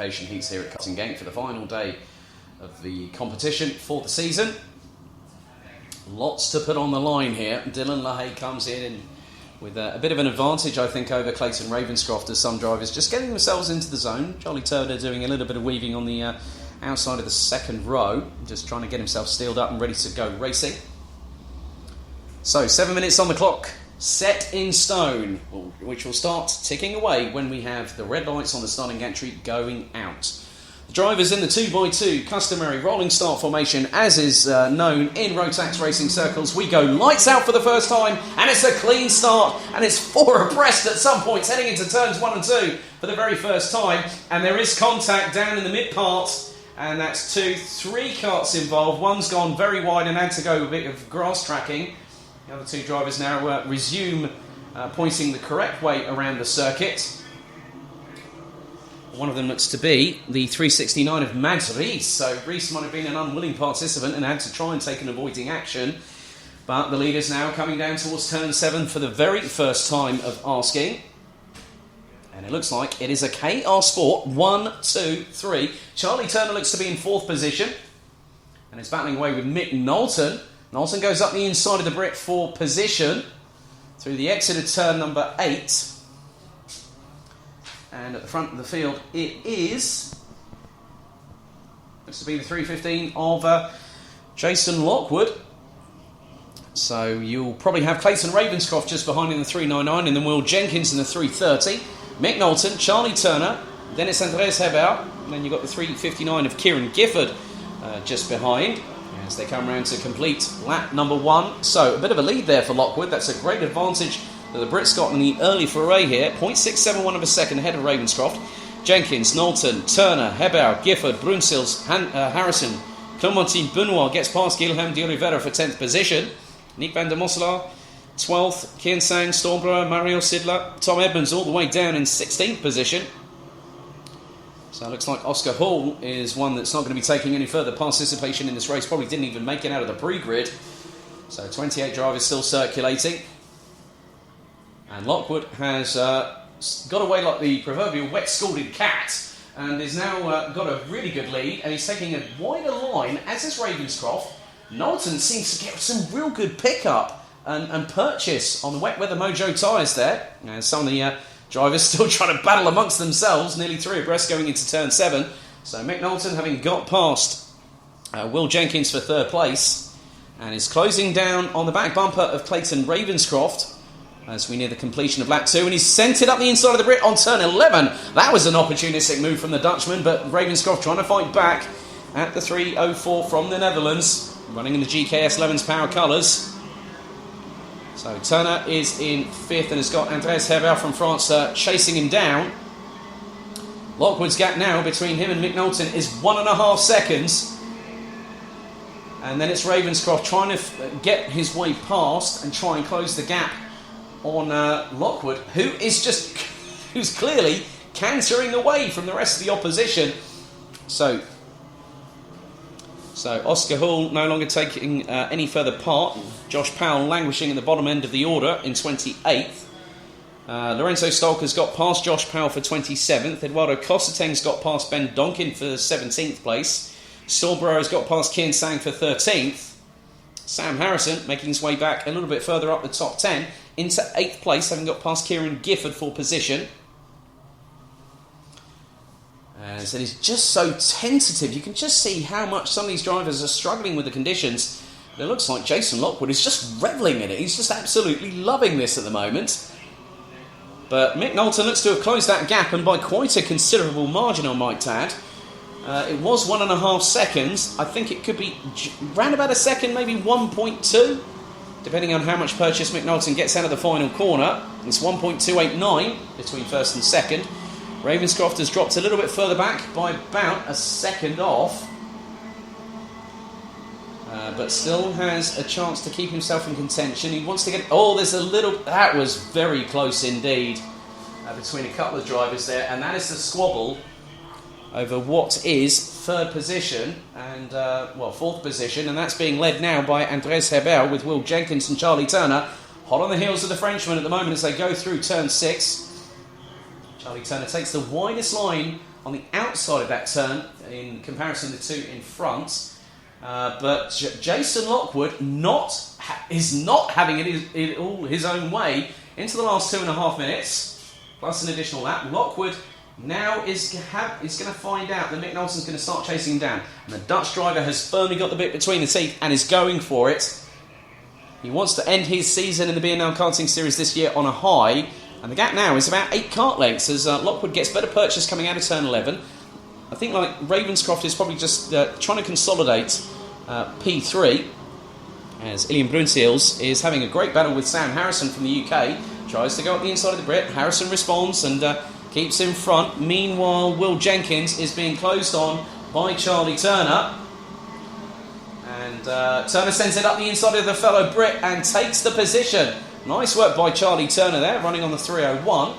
qualification heats here at Karting Genk for the final day of the competition for the season. Lots to put on the line here. Dylan LaHaye comes in with a bit of an advantage, I think, over Clayton Ravenscroft, as some drivers just getting themselves into the zone. Charlie Turner doing a little bit of weaving on the outside of the second row, just trying to get himself steeled up and ready to go racing. So 7 minutes on the clock, set in stone, which will start ticking away when we have the red lights on the starting gantry going out. The drivers in the 2x2 customary rolling start formation, as is known in Rotax racing circles. We go lights out for the first time, and it's a clean start, and it's 4 abreast at some points, heading into turns 1 and 2 for the very first time, and there is contact down in the mid part, and that's 3 karts involved. One's gone very wide and had to go a bit of grass tracking. The other 2 drivers now resume pointing the correct way around the circuit. One of them looks to be the 369 of Mads Rees. So Rees might have been an unwilling participant and had to try and take an avoiding action. But the leader's now coming down towards turn 7 for the very first time of asking. And it looks like it is a KR Sport 1, 2, 3. Charlie Turner looks to be in 4th position and is battling away with Mick Knowlton. Knowlton goes up the inside of the Brit for position through the exit of turn number 8. And at the front of the field, it looks to be the 315 of Jason Lockwood. So you'll probably have Clayton Ravenscroft just behind in the 399, and then Will Jenkins in the 330. Mick Knowlton, Charlie Turner, then it's Andreas Hebauer, and then you've got the 359 of Kieran Gifford just behind, as they come around to complete lap number 1. So a bit of a lead there for Lockwood. That's a great advantage that the Brits got in the early foray here. 0.671 of a second ahead of Ravenscroft. Jenkins, Knowlton, Turner, Hebauer, Gifford, Brunsils, Harrison, Clementine Benoit gets past Guilherme de Oliveira for 10th position. Nick van der Mosselaar 12th, Kian Sang, Stormblower, Mario Sidler, Tom Edmonds all the way down in 16th position. So it looks like Oscar Hall is one that's not going to be taking any further participation in this race. Probably didn't even make it out of the pre-grid. So 28 drivers still circulating. And Lockwood has got away like the proverbial wet-scalded cat and is now got a really good lead, and he's taking a wider line, as is Ravenscroft. Knowlton seems to get some real good pickup and purchase on the wet weather mojo tyres there. And some of the drivers still trying to battle amongst themselves, nearly 3 abreast going into turn 7. So Mick Knowlton having got past Will Jenkins for 3rd place and is closing down on the back bumper of Clayton Ravenscroft as we near the completion of lap 2, and he's sent it up the inside of the Brit on turn 11. That was an opportunistic move from the Dutchman, but Ravenscroft trying to fight back at the 304 from the Netherlands, running in the GKS Levens Power colours. So Turner is in 5th and has got Andreas Hebauer from France chasing him down. Lockwood's gap now between him and Mick Knowlton is 1.5 seconds. And then it's Ravenscroft trying to get his way past and try and close the gap on Lockwood, who's clearly cantering away from the rest of the opposition. So Oscar Hall no longer taking any further part. Josh Powell languishing in the bottom end of the order in 28th. Lorenzo Stolker's got past Josh Powell for 27th. Eduardo Cosseteng's got past Ben Donkin for 17th place. Stolbro's got past Kian Sang for 13th. Sam Harrison making his way back a little bit further up the top 10 into 8th place, having got past Kieran Gifford for position. And so he's just so tentative. You can just see how much some of these drivers are struggling with the conditions. But it looks like Jason Lockwood is just revelling in it. He's just absolutely loving this at the moment. But Mick Knowlton looks to have closed that gap, and by quite a considerable margin, I might add. It was 1.5 seconds. I think it could be round about a second, maybe 1.2, depending on how much purchase Mick Knowlton gets out of the final corner. It's 1.289 between 1st and 2nd. Ravenscroft has dropped a little bit further back by about a second off, but still has a chance to keep himself in contention. He wants to get... Oh, there's a little... That was very close indeed between a couple of drivers there, and that is the squabble over what is 3rd position and, 4th position, and that's being led now by Andreas Hebauer with Will Jenkins and Charlie Turner hot on the heels of the Frenchman at the moment as they go through turn 6. Charlie Turner takes the widest line on the outside of that turn in comparison to the two in front. But Jason Lockwood is not having it all his own way into the last 2.5 minutes, plus an additional lap. Lockwood now is going to find out that Mick Knowlton's going to start chasing him down. And the Dutch driver has firmly got the bit between the teeth and is going for it. He wants to end his season in the BNL Karting Series this year on a high. And the gap now is about 8 kart lengths as Lockwood gets better purchase coming out of turn 11. I think like Ravenscroft is probably just trying to consolidate P3. As Ilian Brunsils is having a great battle with Sam Harrison from the UK. Tries to go up the inside of the Brit. Harrison responds and keeps in front. Meanwhile, Will Jenkins is being closed on by Charlie Turner. And Turner sends it up the inside of the fellow Brit and takes the position. Nice work by Charlie Turner there, running on the 301.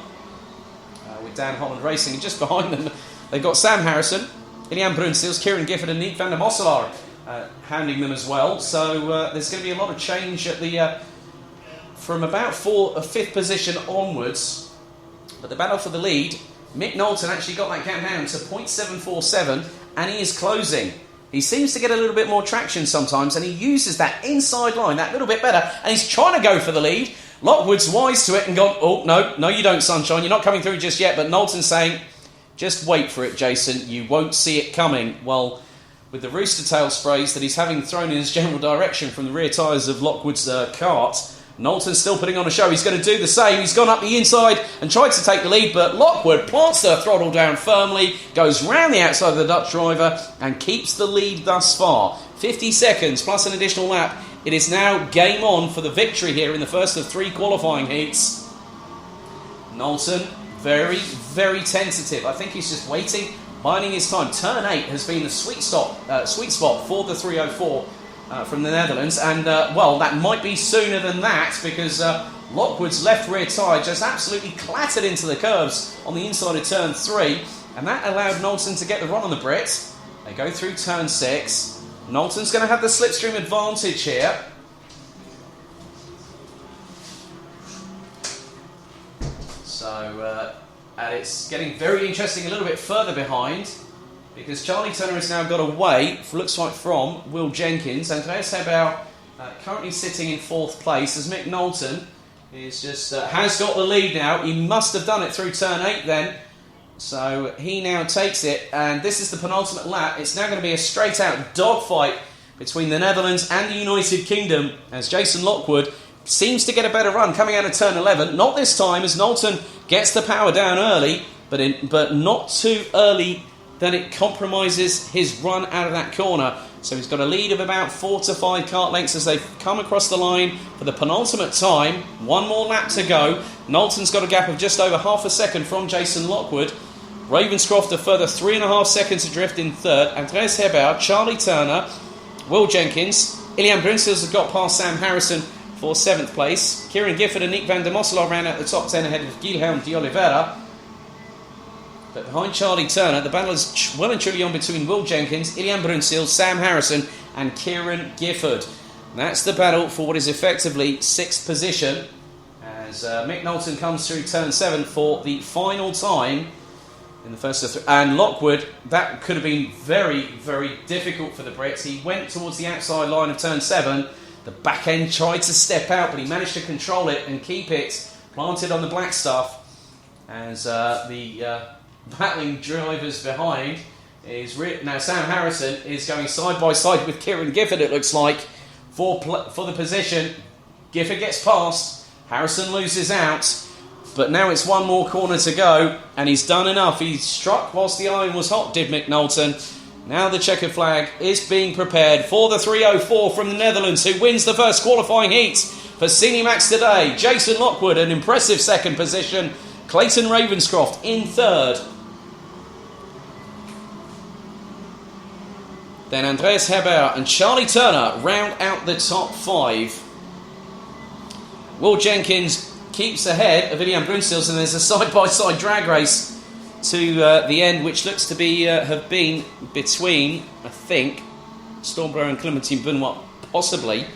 With Dan Holland Racing. And just behind them, they've got Sam Harrison, Ilian Brunsils, Kieran Gifford and Nick van der Mosselaar handing them as well. So there's going to be a lot of change at the from about 5th position onwards. But the battle for the lead, Mick Knowlton actually got that gap down to 0.747 and he is closing. He seems to get a little bit more traction sometimes and he uses that inside line that little bit better and he's trying to go for the lead. Lockwood's wise to it and gone, oh, no you don't, sunshine, you're not coming through just yet. But Knowlton's saying, just wait for it, Jason, you won't see it coming. Well, with the rooster tail sprays that he's having thrown in his general direction from the rear tyres of Lockwood's kart, Knowlton's still putting on a show. He's going to do the same. He's gone up the inside and tried to take the lead, but Lockwood plants the throttle down firmly, goes round the outside of the Dutch driver and keeps the lead thus far. 50 seconds plus an additional lap. It is now game on for the victory here in the first of 3 qualifying heats. Knowlton, very, very tentative. I think he's just waiting, biding his time. Turn 8 has been the sweet spot for the 304. From the Netherlands, and well, that might be sooner than that because Lockwood's left rear tyre just absolutely clattered into the curves on the inside of turn 3, and that allowed Knowlton to get the run on the Brit. They go through turn 6. Knowlton's going to have the slipstream advantage here. So, and it's getting very interesting a little bit further behind. Because Charlie Turner has now got away, looks like from Will Jenkins. Andreas Hebau currently sitting in 4th place as Mick Knowlton is just has got the lead now. He must have done it through turn 8 then. So he now takes it, and this is the penultimate lap. It's now going to be a straight out dogfight between the Netherlands and the United Kingdom as Jason Lockwood seems to get a better run coming out of turn 11. Not this time as Knowlton gets the power down early, but not too early then it compromises his run out of that corner. So he's got a lead of about 4 to 5 kart lengths as they've come across the line for the penultimate time. 1 more lap to go. Knowlton's got a gap of just over half a second from Jason Lockwood. Ravenscroft a further 3.5 seconds adrift in 3rd. Andreas Hebau, Charlie Turner, Will Jenkins. Ilian Brunsils has got past Sam Harrison for 7th place. Kieran Gifford and Nick van der Mosselaar ran out the top 10 ahead of Guilherme de Oliveira. But behind Charlie Turner, the battle is well and truly on between Will Jenkins, Ilian Brunsils, Sam Harrison and Kieran Gifford. And that's the battle for what is effectively 6th position as Mick Knowlton comes through turn 7 for the final time in the first of 3. And Lockwood, that could have been very, very difficult for the Brits. He went towards the outside line of turn 7. The back end tried to step out, but he managed to control it and keep it planted on the black stuff as the battling drivers behind is now Sam Harrison is going side by side with Kieran Gifford, it looks like, for the position. Gifford gets past, Harrison loses out, but now it's 1 more corner to go and he's done enough. He struck whilst the iron was hot, did Mick Knowlton. Now the checkered flag is being prepared for the 304 from the Netherlands, who wins the first qualifying heat for Cinemax today. Jason Lockwood, an impressive 2nd position. Clayton Ravenscroft in 3rd. Then Andreas Hebau and Charlie Turner round out the top 5. Will Jenkins keeps ahead of Ilian Brunsils, and there's a side-by-side drag race to the end, which looks to be have been between, I think, Stormborough and Clementine Benoit, possibly.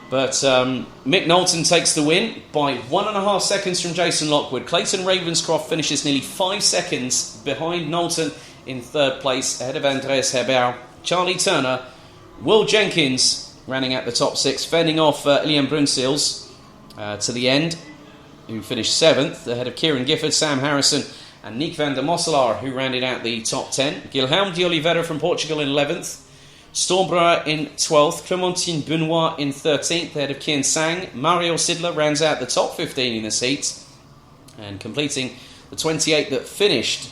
But Mick Knowlton takes the win by 1.5 seconds from Jason Lockwood. Clayton Ravenscroft finishes nearly 5 seconds behind Knowlton in third place, ahead of Andreas Herbau. Charlie Turner, Will Jenkins running at the top 6, fending off Ilian Brunsils to the end, who finished 7th, ahead of Kieran Gifford, Sam Harrison and Nick van der Mosselaar, who rounded out the top 10. Guilherme de Oliveira from Portugal in 11th. Stormbrower in 12th, Clementine Benoit in 13th, ahead of Kian Sang. Mario Sidler rounds out the top 15 in this heat, and completing the 28 that finished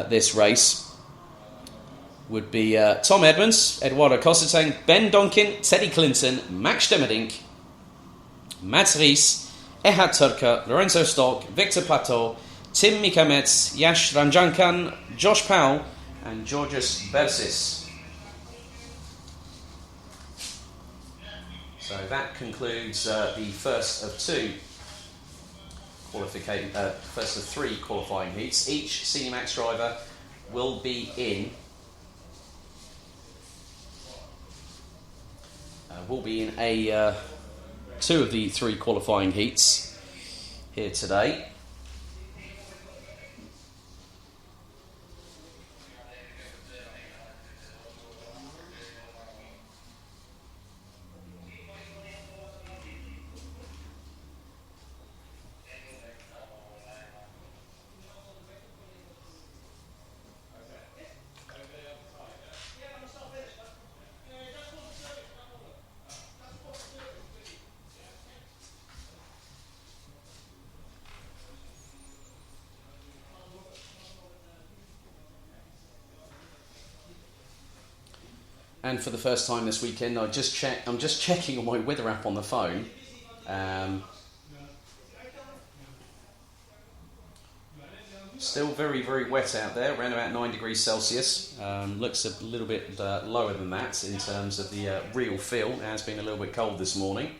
this race would be Tom Edmonds, Eduardo Cossetang, Ben Donkin, Teddy Clinton, Max Demerdink, Mats Ries, Ehad Turka, Lorenzo Stock, Victor Plateau, Tim Mikametz, Yash Ranjankan, Josh Powell and Georgios Bersis. So that concludes the first of three qualifying heats. Each Senior Max driver will be in two of the three qualifying heats here today. And for the first time this weekend, I'm just checking on my weather app on the phone. Still very, very wet out there, around about 9 degrees Celsius. Looks a little bit lower than that in terms of the real feel. It has been a little bit cold this morning.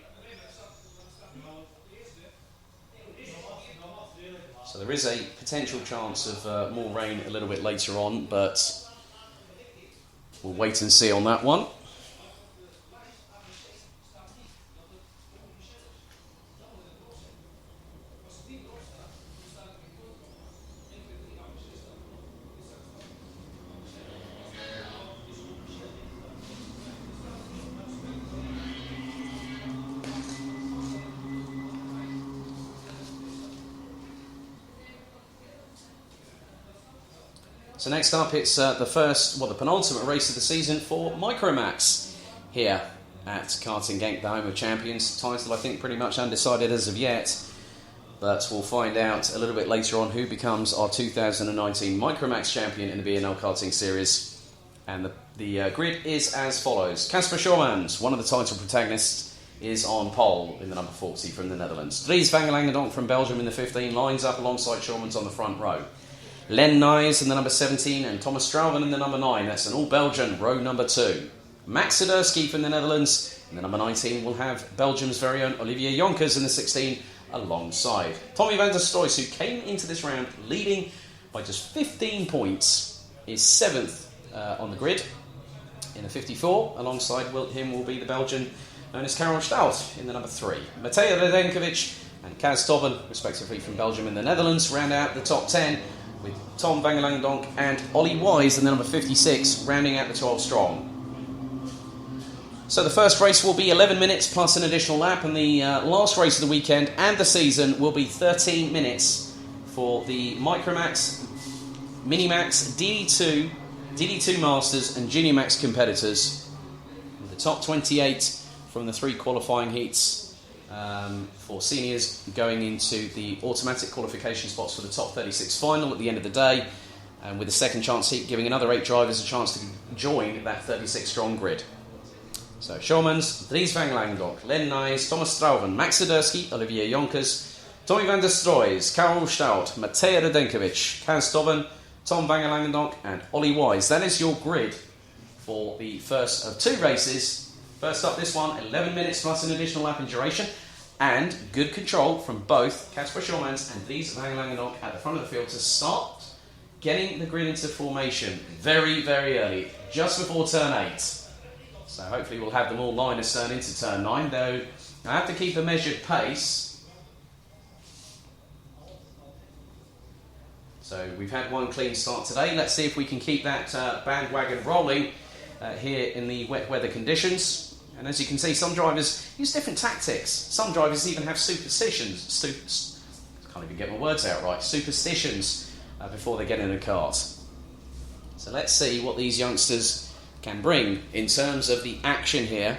So there is a potential chance of more rain a little bit later on, but we'll wait and see on that one. So next up, it's the penultimate race of the season for Micromax here at Karting Genk, the home of champions. Title, I think, pretty much undecided as of yet, but we'll find out a little bit later on who becomes our 2019 Micromax champion in the BNL Karting Series. And the grid is as follows. Casper Schoormans, one of the title protagonists, is on pole in the number 40 from the Netherlands. Dries van Langendonk from Belgium in the 15 lines up alongside Schoormans on the front row. Len Nys in the number 17 and Thomas Strauven in the number 9. That's an all-Belgian row number 2. Max Siderski from the Netherlands in the number 19 will have Belgium's very own Olivier Jonkers in the 16 alongside. Tommy van der Stoys, who came into this round leading by just 15 points, is 7th on the grid in the 54. Alongside him will be the Belgian known as Karel Stout in the number 3. Matej Radenkovic and Kaz Tobben, respectively from Belgium and the Netherlands, round out the top 10, with Tom van Langendonk and Ollie Wise in the number 56, rounding out the 12 strong. So the first race will be 11 minutes plus an additional lap, and the last race of the weekend and the season will be 13 minutes for the Micromax, Minimax, DD2, DD2 Masters and Junior Max competitors, with the top 28 from the three qualifying heats for seniors going into the automatic qualification spots for the top 36 final at the end of the day, and with the second chance heat giving another 8 drivers a chance to join that 36 strong grid. So Schoormans, Dries van Langendonk, Len Nys, Thomas Strauven, Max Siderski, Olivier Jonkers, Tommy van der Stoys, Karel Stout, Matej Radenkovic, Kaz Tobben, Tom van Langendonk and Ollie Wise. That is your grid for the first of 2 races. First up, this one, 11 minutes plus an additional lap in duration, and good control from both Casper Schoormans and Dries van Langendonk at the front of the field to start getting the grid into formation very, very early, just before turn 8. So hopefully we'll have them all line astern into turn 9, though I have to keep a measured pace. So we've had one clean start today. Let's see if we can keep that bandwagon rolling here in the wet weather conditions. And as you can see, some drivers use different tactics. Some drivers even have superstitions. Can't even get my words out right. Superstitions before they get in a kart. So let's see what these youngsters can bring in terms of the action here.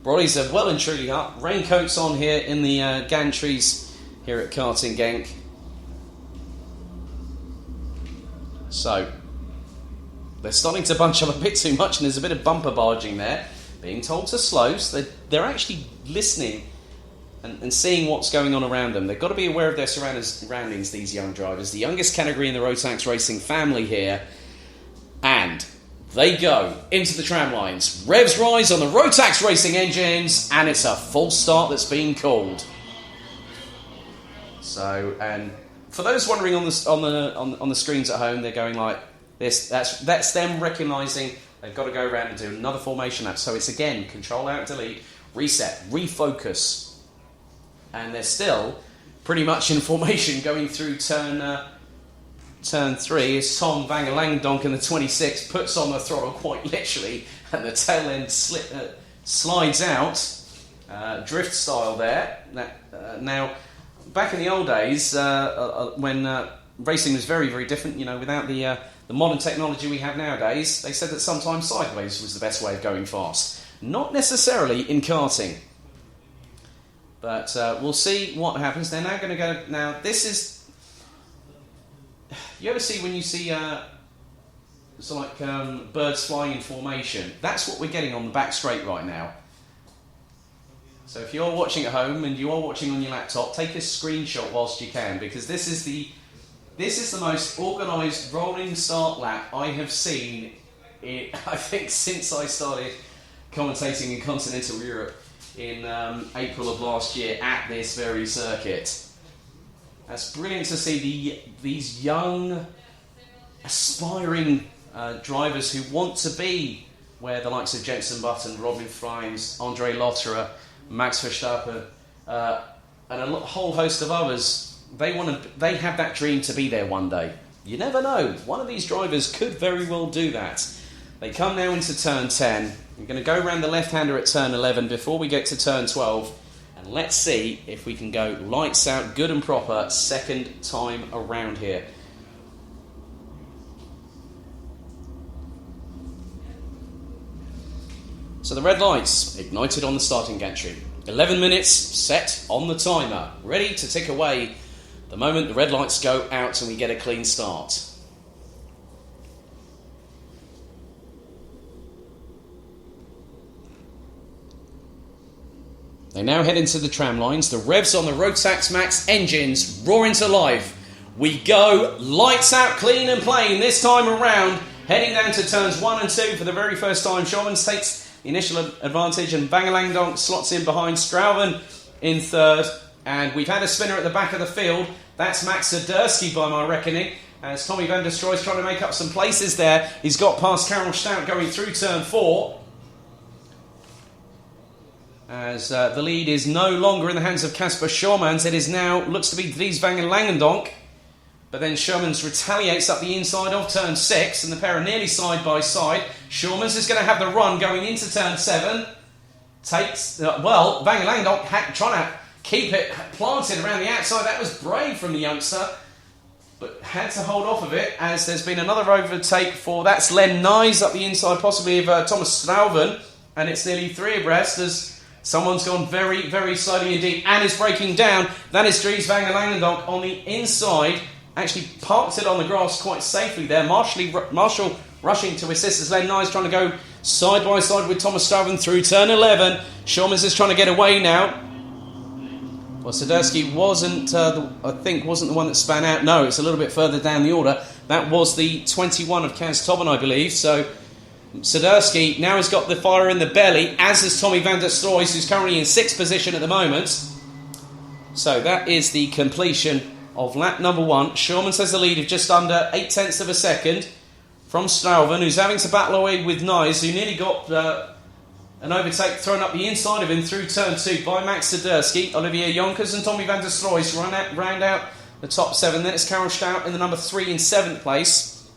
Bodies are well and truly up. Raincoats on here in the gantries here at Karting Genk. So they're starting to bunch up a bit too much, and there's a bit of bumper barging there. Being told to slow, so they're actually listening and seeing what's going on around them. They've got to be aware of their surroundings, these young drivers. The youngest category in the Rotax Racing family here. And they go into the tram lines. Revs rise on the Rotax Racing engines, and it's a false start that's been called. So, and for those wondering on the screens at home, they're going like this. That's them recognising they've got to go around and do another formation lap. So it's again Control Alt Delete, reset, refocus, and they're still pretty much in formation going through turn 3 as Tom Vangerlangendonk in the 26 puts on the throttle quite literally, and the tail end slides out, drift style there. Now, back in the old days, when racing was very, very different, without the modern technology we have nowadays, they said that sometimes sideways was the best way of going fast. Not necessarily in karting. But we'll see what happens. They're now going to go... Now, this is... You ever see when you see birds flying in formation? That's what we're getting on the back straight right now. So if you're watching at home and you are watching on your laptop, take a screenshot whilst you can, because this is the most organised rolling start lap I have seen, I think, since I started commentating in continental Europe in April of last year at this very circuit. That's brilliant to see these young, aspiring drivers who want to be where the likes of Jenson Button, Robin Frimes, Andre Lotterer, Max Verstappen, and a whole host of others. They have that dream to be there one day. You never know. One of these drivers could very well do that. They come now into turn 10. We're going to go around the left-hander at turn 11 before we get to turn 12. And let's see if we can go lights out, good and proper, second time around here. So the red lights ignited on the starting gantry. 11 minutes set on the timer, ready to tick away the moment the red lights go out and we get a clean start. They now head into the tram lines. The revs on the Rotax Max engines roar into life. We go lights out, clean and plain this time around. Heading down to turns 1 and 2 for the very first time. Shulmans takes the initial advantage and Vangerlangendonk slots in behind. Strauven in third. And we've had a spinner at the back of the field. That's Max Zadursky by my reckoning. As Tommy van der Stroy's trying to make up some places there. He's got past Karel Stout going through turn 4. As the lead is no longer in the hands of Casper Schurmans, it is now, looks to be Dries Vangerlangendonk. But then Schurmans retaliates up the inside of turn 6, and the pair are nearly side by side. Schurmans is going to have the run going into turn 7. Vangerlangendonk trying to keep it planted around the outside. That was brave from the youngster, but had to hold off of it as there's been another overtake that's Len Nyes up the inside, possibly of Thomas Strauven, and it's nearly 3 abreast as someone's gone very, very slowly indeed and is breaking down. That is Dries Vangerlangendonk on the inside. Actually parked it on the grass quite safely there. Marshall rushing to assist as Len Nyes trying to go side by side with Thomas Strauven through turn 11. Schurmans is trying to get away now. Well, Zadursky wasn't the one that span out. No, it's a little bit further down the order. That was the 21 of Kaz Tobin, I believe. So Zadursky now has got the fire in the belly, as has Tommy van der Stroy, who's currently in 6th position at the moment. So that is the completion of lap number 1. Schurmans has the lead of just under 0.8 of a second from Strauven, who's having to battle away with Nyes, who nearly got An overtake thrown up the inside of him through turn 2 by Max Swiderski. Olivier Jonkers and Tommy van der Stroys round out the top 7. Then it's Karel Stout in the number 3 in 7th place.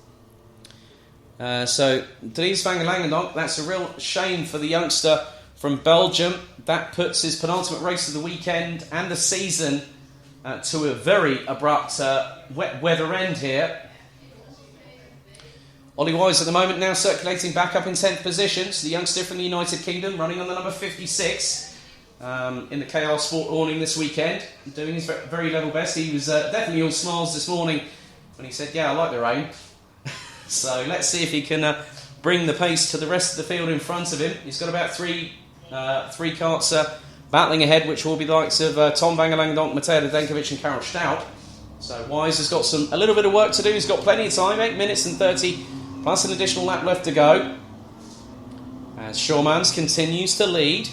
So Dries van Langendonk, that's a real shame for the youngster from Belgium. That puts his penultimate race of the weekend and the season to a very abrupt wet weather end here. Ollie Wise at the moment now circulating back up in 10th position. So the youngster from the United Kingdom running on the number 56 in the KR Sport awning this weekend. Doing his very level best. He was definitely all smiles this morning when he said, yeah, I like the rain. So let's see if he can bring the pace to the rest of the field in front of him. He's got about three karts battling ahead, which will be the likes of Tom van Langendonk, Mateo Denkovic and Karel Stout. So Wise has got a little bit of work to do. He's got plenty of time, 8 minutes and 30, plus an additional lap left to go. As Shawmans continues to lead.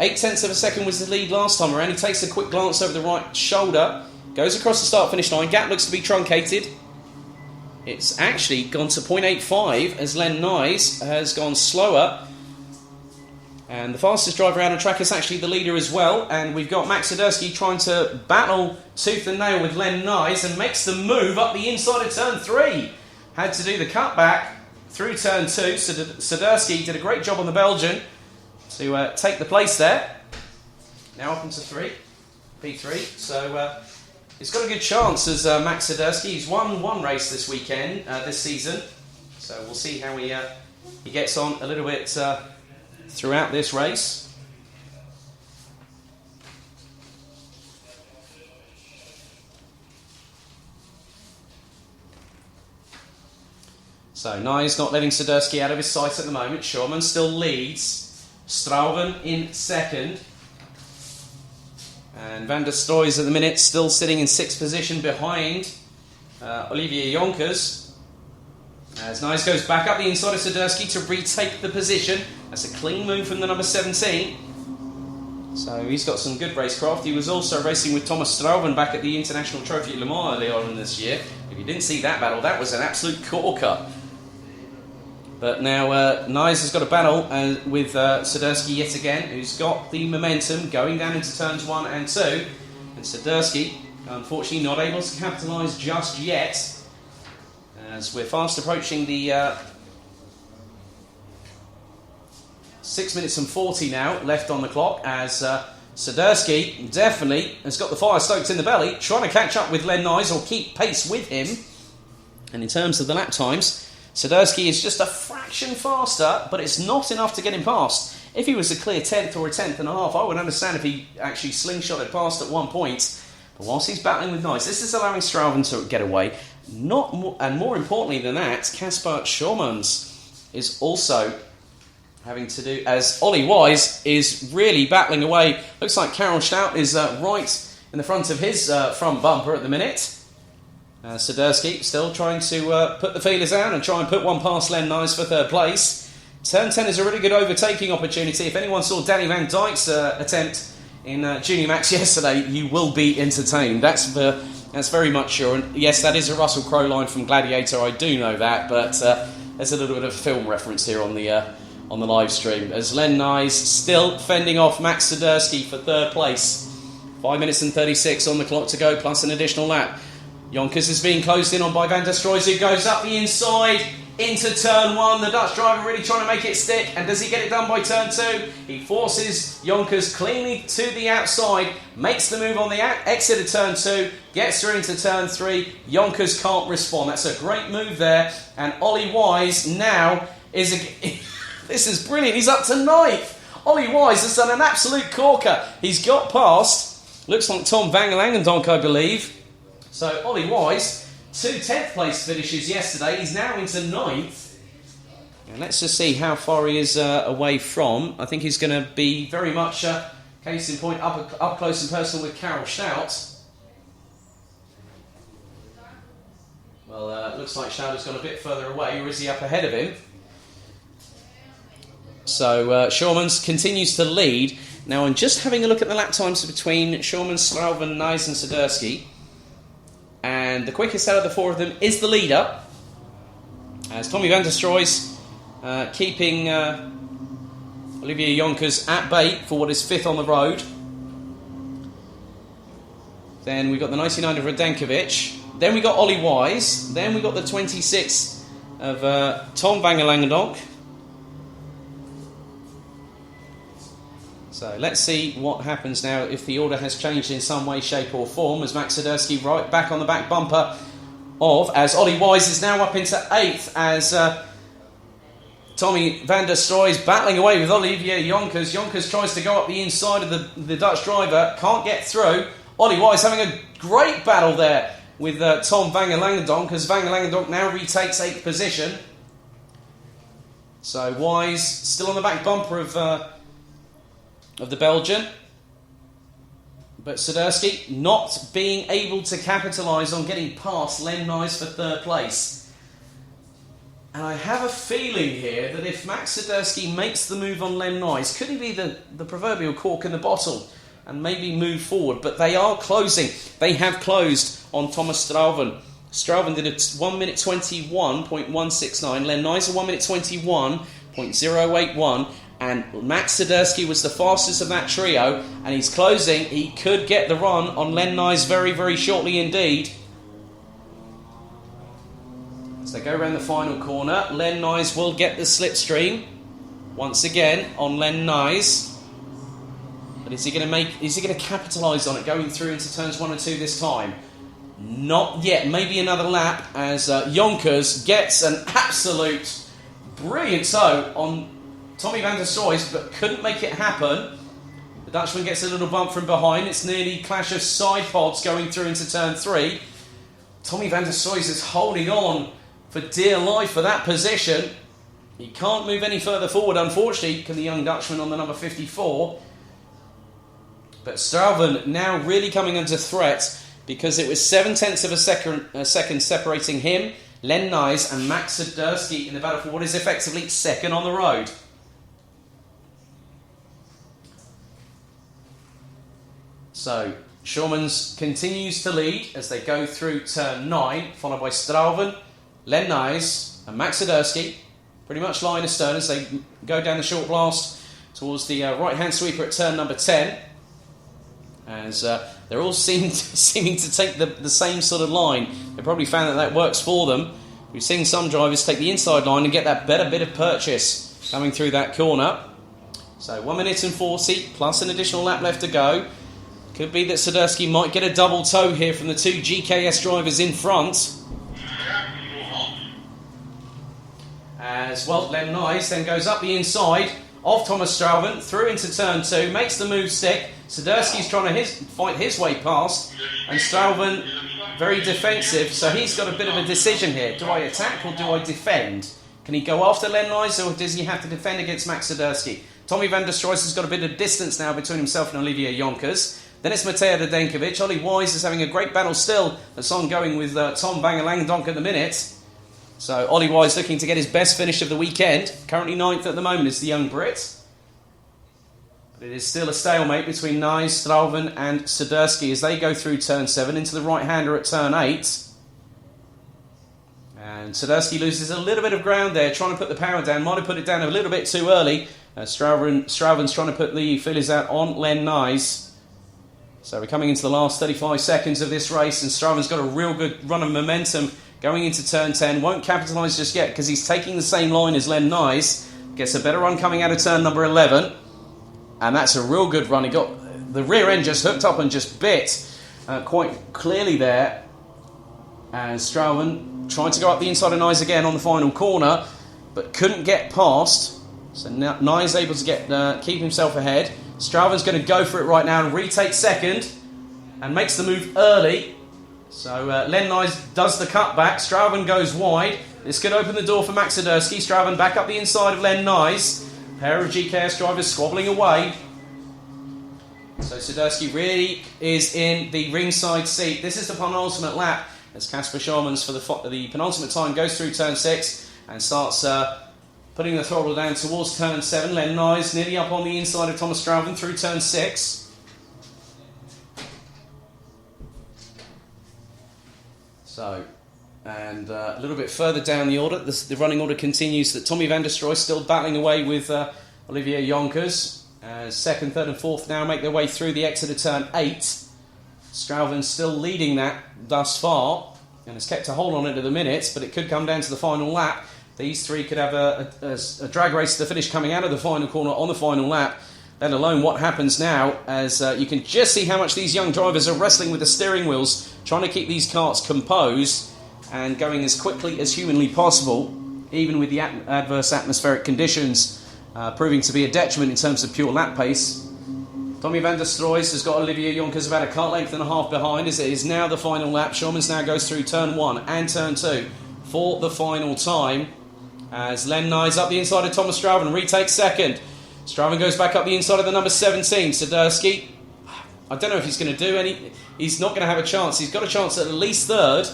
0.8 of a second was the lead last time around. He takes a quick glance over the right shoulder, goes across the start-finish line. Gap looks to be truncated. It's actually gone to 0.85 as Len Nyes has gone slower. And the fastest driver around the track is actually the leader as well. And we've got Max Swiderski trying to battle tooth and nail with Len Nyes and makes the move up the inside of turn 3. Had to do the cutback through turn 2. Swiderski did a great job on the Belgian to take the place there. Now up into P3. So he's got a good chance as Max Swiderski. He's won one race this weekend, this season. So we'll see how he gets on a little bit throughout this race. So Nyes not letting Swiderski out of his sight at the moment. Shawman still leads. Strauven in second. And Van der Stroys at the minute still sitting in 6th position behind Olivier Jonkers. As Nyes goes back up the inside of Swiderski to retake the position. That's a clean move from the number 17. So he's got some good racecraft. He was also racing with Thomas Strauven back at the International Trophy at Le Mans earlier on this year. If you didn't see that battle, that was an absolute corker. But now Nyes has got a battle with Swiderski yet again, who's got the momentum going down into turns 1 and 2. And Swiderski, unfortunately, not able to capitalise just yet, as we're fast approaching the 6 minutes and 40 now left on the clock, as Swiderski definitely has got the fire stoked in the belly, trying to catch up with Len Nyes or keep pace with him. And in terms of the lap times, Swiderski is just a fraction faster, but it's not enough to get him past. If he was a clear 10th or a 10th and a half, I would understand if he actually slingshotted past at one point. But whilst he's battling with Nyes, this is allowing Strauven to get away. And more importantly than that, Kasper Schaumanns is also having to do, as Ollie Wise is really battling away. Looks like Karel Stout is right in the front of his front bumper at the minute. Swiderski still trying to put the feelers out and try and put one past Len Nyes for 3rd place. Turn 10 is a really good overtaking opportunity. If anyone saw Danny Van Dijk's attempt in Junior Max yesterday, you will be entertained. That's very much sure. And yes, that is a Russell Crowe line from Gladiator. I do know that, but there's a little bit of film reference here on the live stream. As Len Nyes still fending off Max Swiderski for 3rd place. 5 minutes and 36 on the clock to go, plus an additional lap. Jonkers is being closed in on by Van der Stroys, who goes up the inside into turn 1. The Dutch driver really trying to make it stick. And does he get it done by turn 2? He forces Jonkers cleanly to the outside, makes the move on the exit of turn 2, gets through into turn 3. Jonkers can't respond. That's a great move there. And Ollie Wise now is... This is brilliant. He's up to 9th. Ollie Wise has done an absolute corker. He's got past, looks like Tom van Langendonk, I believe. So Ollie Wise, 2 10th place finishes yesterday. He's now into 9th. And let's just see how far he is away from. I think he's going to be very much, case in point, up close and personal with Karel Stout. Well, it looks like Stout has gone a bit further away, or is he up ahead of him? So Schaumanns continues to lead. Now I'm just having a look at the lap times between Schaumanns, Strauven, Nyes and Swiderski. And the quickest out of the 4 of them is the leader, as Tommy van der Stroys keeping Olivier Jonkers at bait for what is 5th on the road. Then we got the 99 of Radenkovic. Then we got Ollie Wise. Then we got the 26 of Tom van der Langendonk. So let's see what happens now if the order has changed in some way, shape or form, as Max Swiderski right back on the back bumper as Ollie Wise is now up into 8th as Tommy van der Stroy is battling away with Olivier Jonkers. Jonkers tries to go up the inside of the Dutch driver, can't get through. Ollie Wise having a great battle there with Tom van der Langendonk, as van der Langendonk now retakes 8th position. So Wise still on the back bumper of the Belgian, but Swiderski not being able to capitalise on getting past Len Nyes for 3rd place. And I have a feeling here that if Max Swiderski makes the move on Len Nyes, could he be the proverbial cork in the bottle and maybe move forward? But they are closing. They have closed on Thomas Strauven. Strauven did a 1 minute 21.169. Len Nyes a 1 minute 21.081. And Max Swiderski was the fastest of that trio, and he's closing. He could get the run on Len Nyes very, very shortly indeed. As they go around the final corner, Len Nyes will get the slipstream once again on Len Nyes. But is he going to capitalise on it going through into turns 1 and 2 this time? Not yet. Maybe another lap as Jonkers gets an absolute brilliant toe on Tommy van der Stroy, but couldn't make it happen. The Dutchman gets a little bump from behind. It's nearly clash of side pods going through into turn 3. Tommy van der Stroy is holding on for dear life for that position. He can't move any further forward, unfortunately, can the young Dutchman on the number 54. But Strauven now really coming under threat, because it was 7/10 of a second separating him, Len Nyes and Max Swiderski in the battle for what is effectively 2nd on the road. So, Schurmans continues to lead as they go through turn 9, followed by Strauven, Len Nyes and Max Swiderski, pretty much line astern as they go down the short blast towards the right-hand sweeper at turn number 10. As they're all seeming to take the same sort of line. They probably found that works for them. We've seen some drivers take the inside line and get that better bit of purchase coming through that corner. So 1 minute and 40 plus an additional lap left to go. Could be that Swiderski might get a double toe here from the 2 GKS drivers in front. As well, Len Nyes then goes up the inside of Thomas Strauven through into turn 2, makes the move stick. Swiderski's trying to fight his way past, and Strauven very defensive, so he's got a bit of a decision here. Do I attack or do I defend? Can he go after Len Nyes, or does he have to defend against Max Swiderski? Tommy van der Stroy has got a bit of distance now between himself and Olivier Jonkers. Then it's Mateo Radenkovic. Ollie Wise is having a great battle still that's ongoing with Tom van der Langendonk at the minute. So Ollie Wise looking to get his best finish of the weekend. Currently 9th at the moment is the young Brit. But it is still a stalemate between Nyes, Strauven and Swiderski as they go through turn 7 into the right-hander at turn 8. And Swiderski loses a little bit of ground there, trying to put the power down. Might have put it down a little bit too early. Strauven's trying to put the feelers out on Len Nyes. So we're coming into the last 35 seconds of this race, and Strauven's got a real good run of momentum going into turn 10. Won't capitalise just yet because he's taking the same line as Len Nyes. Gets a better run coming out of turn number 11. And that's a real good run. He got the rear end just hooked up and just bit quite clearly there. And Strauven trying to go up the inside of Nyes again on the final corner, but couldn't get past. So now Nyes able to keep himself ahead. Strauven's going to go for it right now and retake 2nd and makes the move early. So Len Nyes does the cutback. Strauven goes wide. This could open the door for Max Swiderski. Strauven back up the inside of Len Nyes. Pair of GKS drivers squabbling away. So Swiderski really is in the ringside seat. This is the penultimate lap as Casper Schurmans for the penultimate time goes through turn 6 and starts putting the throttle down towards turn 7. Len Nyes nearly up on the inside of Thomas Strauven through turn 6. So, and a little bit further down the order, the running order continues that Tommy van der Stroy still battling away with Olivier Jonkers, second, third and fourth now make their way through the exit of turn 8. Strauven's still leading that thus far and has kept a hold on it at the minute, but it could come down to the final lap. These three could have a drag race to the finish coming out of the final corner on the final lap, let alone what happens now, as you can just see how much these young drivers are wrestling with the steering wheels, trying to keep these karts composed and going as quickly as humanly possible, even with the adverse atmospheric conditions proving to be a detriment in terms of pure lap pace. Tommy van der Stroys has got Olivier Jonkers about a kart length and a half behind, as it is now the final lap. Schomans now goes through turn 1 and turn 2 for the final time, as Len Nyes up the inside of Thomas Strauven retakes second. Strauven goes back up the inside of the number 17, Swiderski. I don't know if he's going to do any. He's not going to have a chance. He's got a chance at least third,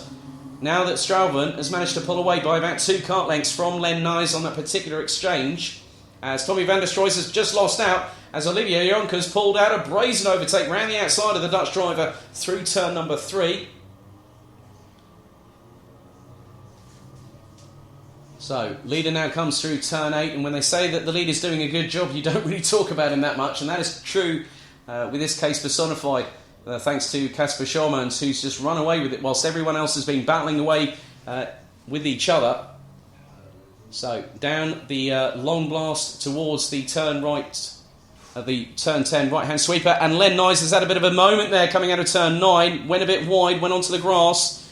now that Strauven has managed to pull away by about 2 kart lengths from Len Nyes on that particular exchange, as Tommy van der Stroys has just lost out, as Olivier Jonkers pulled out a brazen overtake round the outside of the Dutch driver through turn number 3. So, leader now comes through turn 8, and when they say that the leader's doing a good job, you don't really talk about him that much, and that is true with this case personified, thanks to Casper Schomans, who's just run away with it whilst everyone else has been battling away with each other. So, down the long blast towards the turn right, the turn 10 right-hand sweeper, and Len Nyes has had a bit of a moment there coming out of turn 9, went a bit wide, went onto the grass.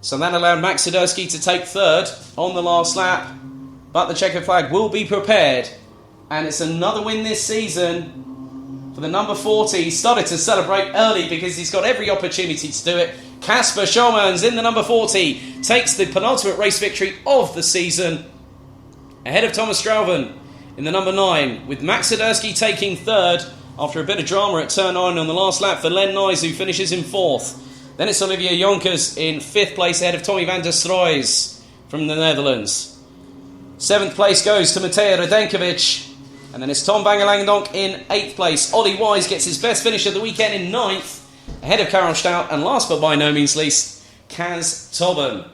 So that allowed Max Swiderski to take third on the last lap, but the checkered flag will be prepared, and it's another win this season for the number 40. He started to celebrate early because he's got every opportunity to do it. Casper Schomans in the number 40 takes the penultimate race victory of the season, ahead of Thomas Strauven in the number 9, with Max Swiderski taking third after a bit of drama at turn 9 on the last lap for Len Nyes, who finishes in 4th. Then it's Olivier Jonkers in 5th place ahead of Tommy van der Stroys from the Netherlands. 7th place goes to Matej Radenkovic. And then it's Tom van Langendonk in 8th place. Ollie Wise gets his best finish of the weekend in 9th, ahead of Karel Stout. And last but by no means least, Kaz Tobben,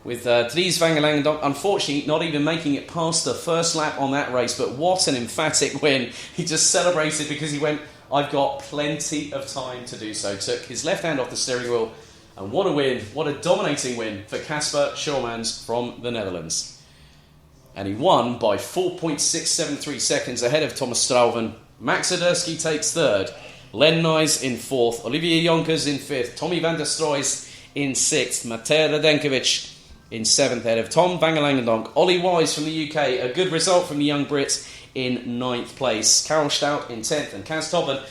with Dries van Langendonk unfortunately not even making it past the first lap on that race. But what an emphatic win. He just celebrated because he went, I've got plenty of time to do so. Took his left hand off the steering wheel, and what a win, what a dominating win for Casper Schomans from the Netherlands. And he won by 4.673 seconds ahead of Thomas Strauven. Max Swiderski takes third, Len Nyes in 4th, Olivier Jonkers in 5th, Tommy van der Stroys in 6th, Matej Radenkovic in 7th ahead of Tom van Langendonk. Ollie Wise from the UK, a good result from the young Brits, in 9th place. Karel Stout in 10th, and Kaz Tobben,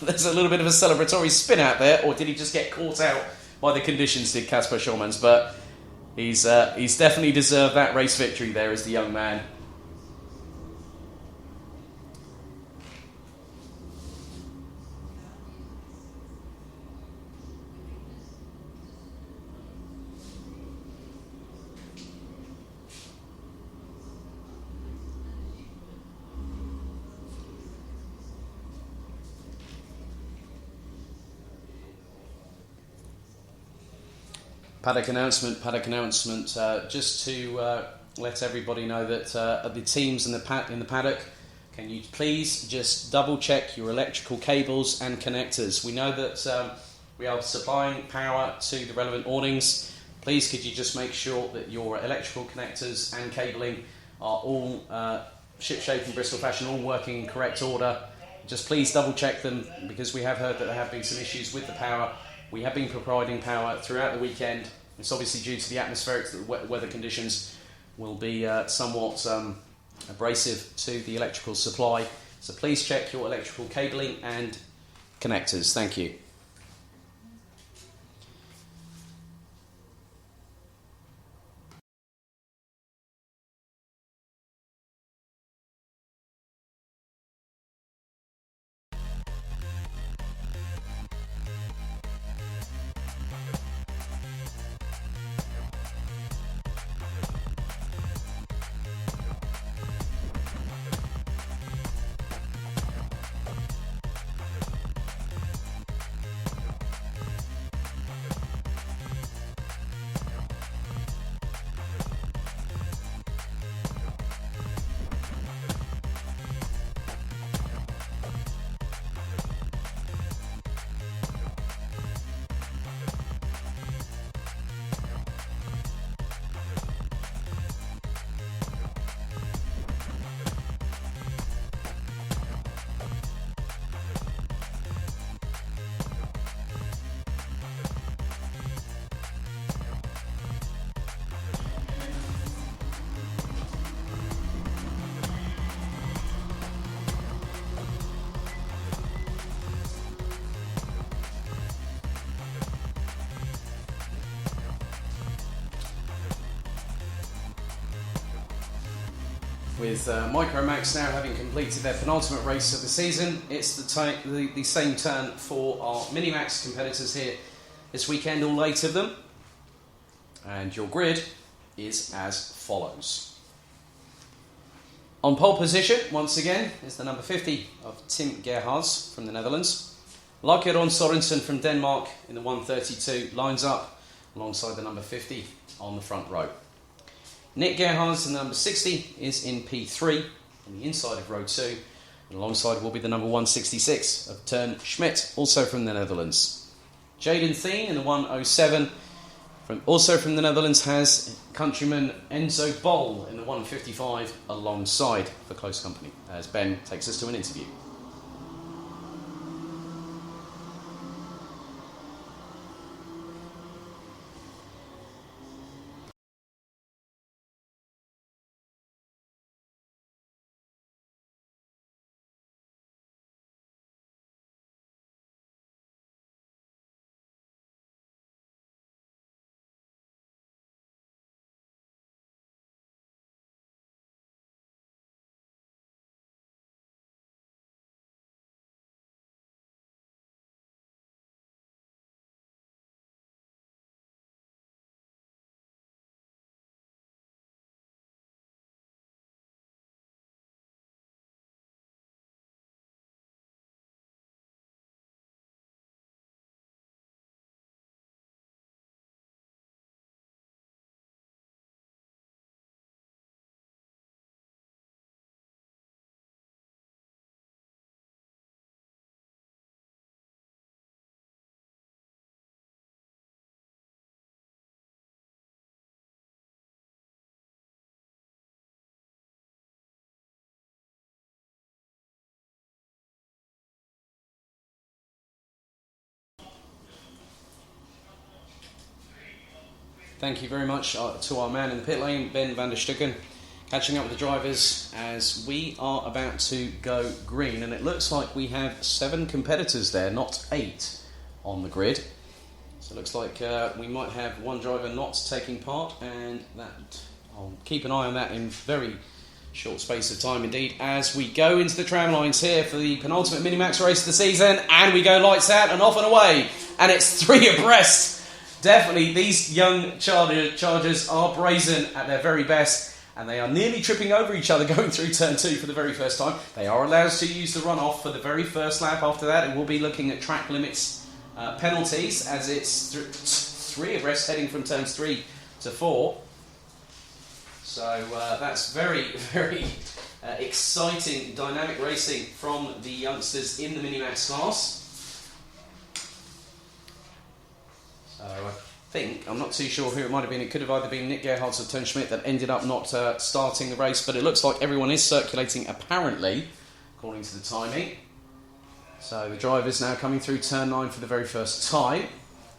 there's a little bit of a celebratory spin out there, or did he just get caught out by the conditions, did Casper Schomans? But he's definitely deserved that race victory there as the young man. Paddock announcement. Just to let everybody know that the teams in the paddock, can you please just double check your electrical cables and connectors. We know that we are supplying power to the relevant awnings. Please could you just make sure that your electrical connectors and cabling are all shipshape and Bristol fashion, all working in correct order. Just please double check them, because we have heard that there have been some issues with the power. We have been providing power throughout the weekend. It's obviously due to the atmospheric weather conditions will be somewhat abrasive to the electrical supply. So please check your electrical cabling and connectors. Thank you. with Micromax now having completed their penultimate race of the season. It's the same turn for our Minimax competitors here this weekend, all 8 of them. And your grid is as follows. On pole position, once again, is the number 50 of Tim Gerhards from the Netherlands. Lakeron Sorensen from Denmark in the 132 lines up alongside the number 50 on the front row. Nick Gerhards, the number 60, is in P3 on the inside of row 2. And alongside will be the number 166 of Turn Schmidt, also from the Netherlands. Jaden Thien in the 107, also from the Netherlands, has countryman Enzo Boll in the 155 alongside for close company, as Ben takes us to an interview. Thank you very much to our man in the pit lane, Ben van der Stucken, catching up with the drivers as we are about to go green. And it looks like we have 7 competitors there, not 8 on the grid. So it looks like we might have one driver not taking part, and that I'll keep an eye on that in very short space of time indeed as we go into the tram lines here for the penultimate Minimax race of the season, and we go lights out and off and away, and it's 3 abreast. Definitely, these young chargers are brazen at their very best, and they are nearly tripping over each other going through turn 2 for the very first time. They are allowed to use the runoff for the very first lap. After that, it will be looking at track limits penalties, as it's 3 abreast heading from turns 3 to 4. So that's very, very exciting, dynamic racing from the youngsters in the Minimax class. So I think, I'm not too sure who it might have been. It could have either been Nick Gerhards or Turn Schmidt that ended up not starting the race, but it looks like everyone is circulating apparently, according to the timing. So the drivers now coming through turn 9 for the very first time.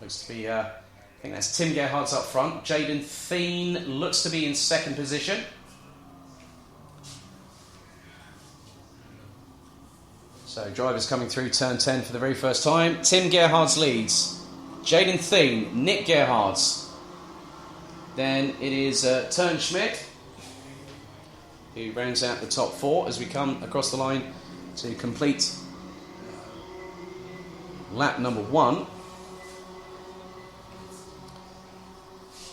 Looks to be, I think that's Tim Gerhards up front. Jaden Thien looks to be in second position. So drivers coming through turn 10 for the very first time. Tim Gerhards leads. Jaden Thien, Nick Gerhards. Then it is Turn Schmidt, who rounds out the top 4 as we come across the line to complete lap number 1.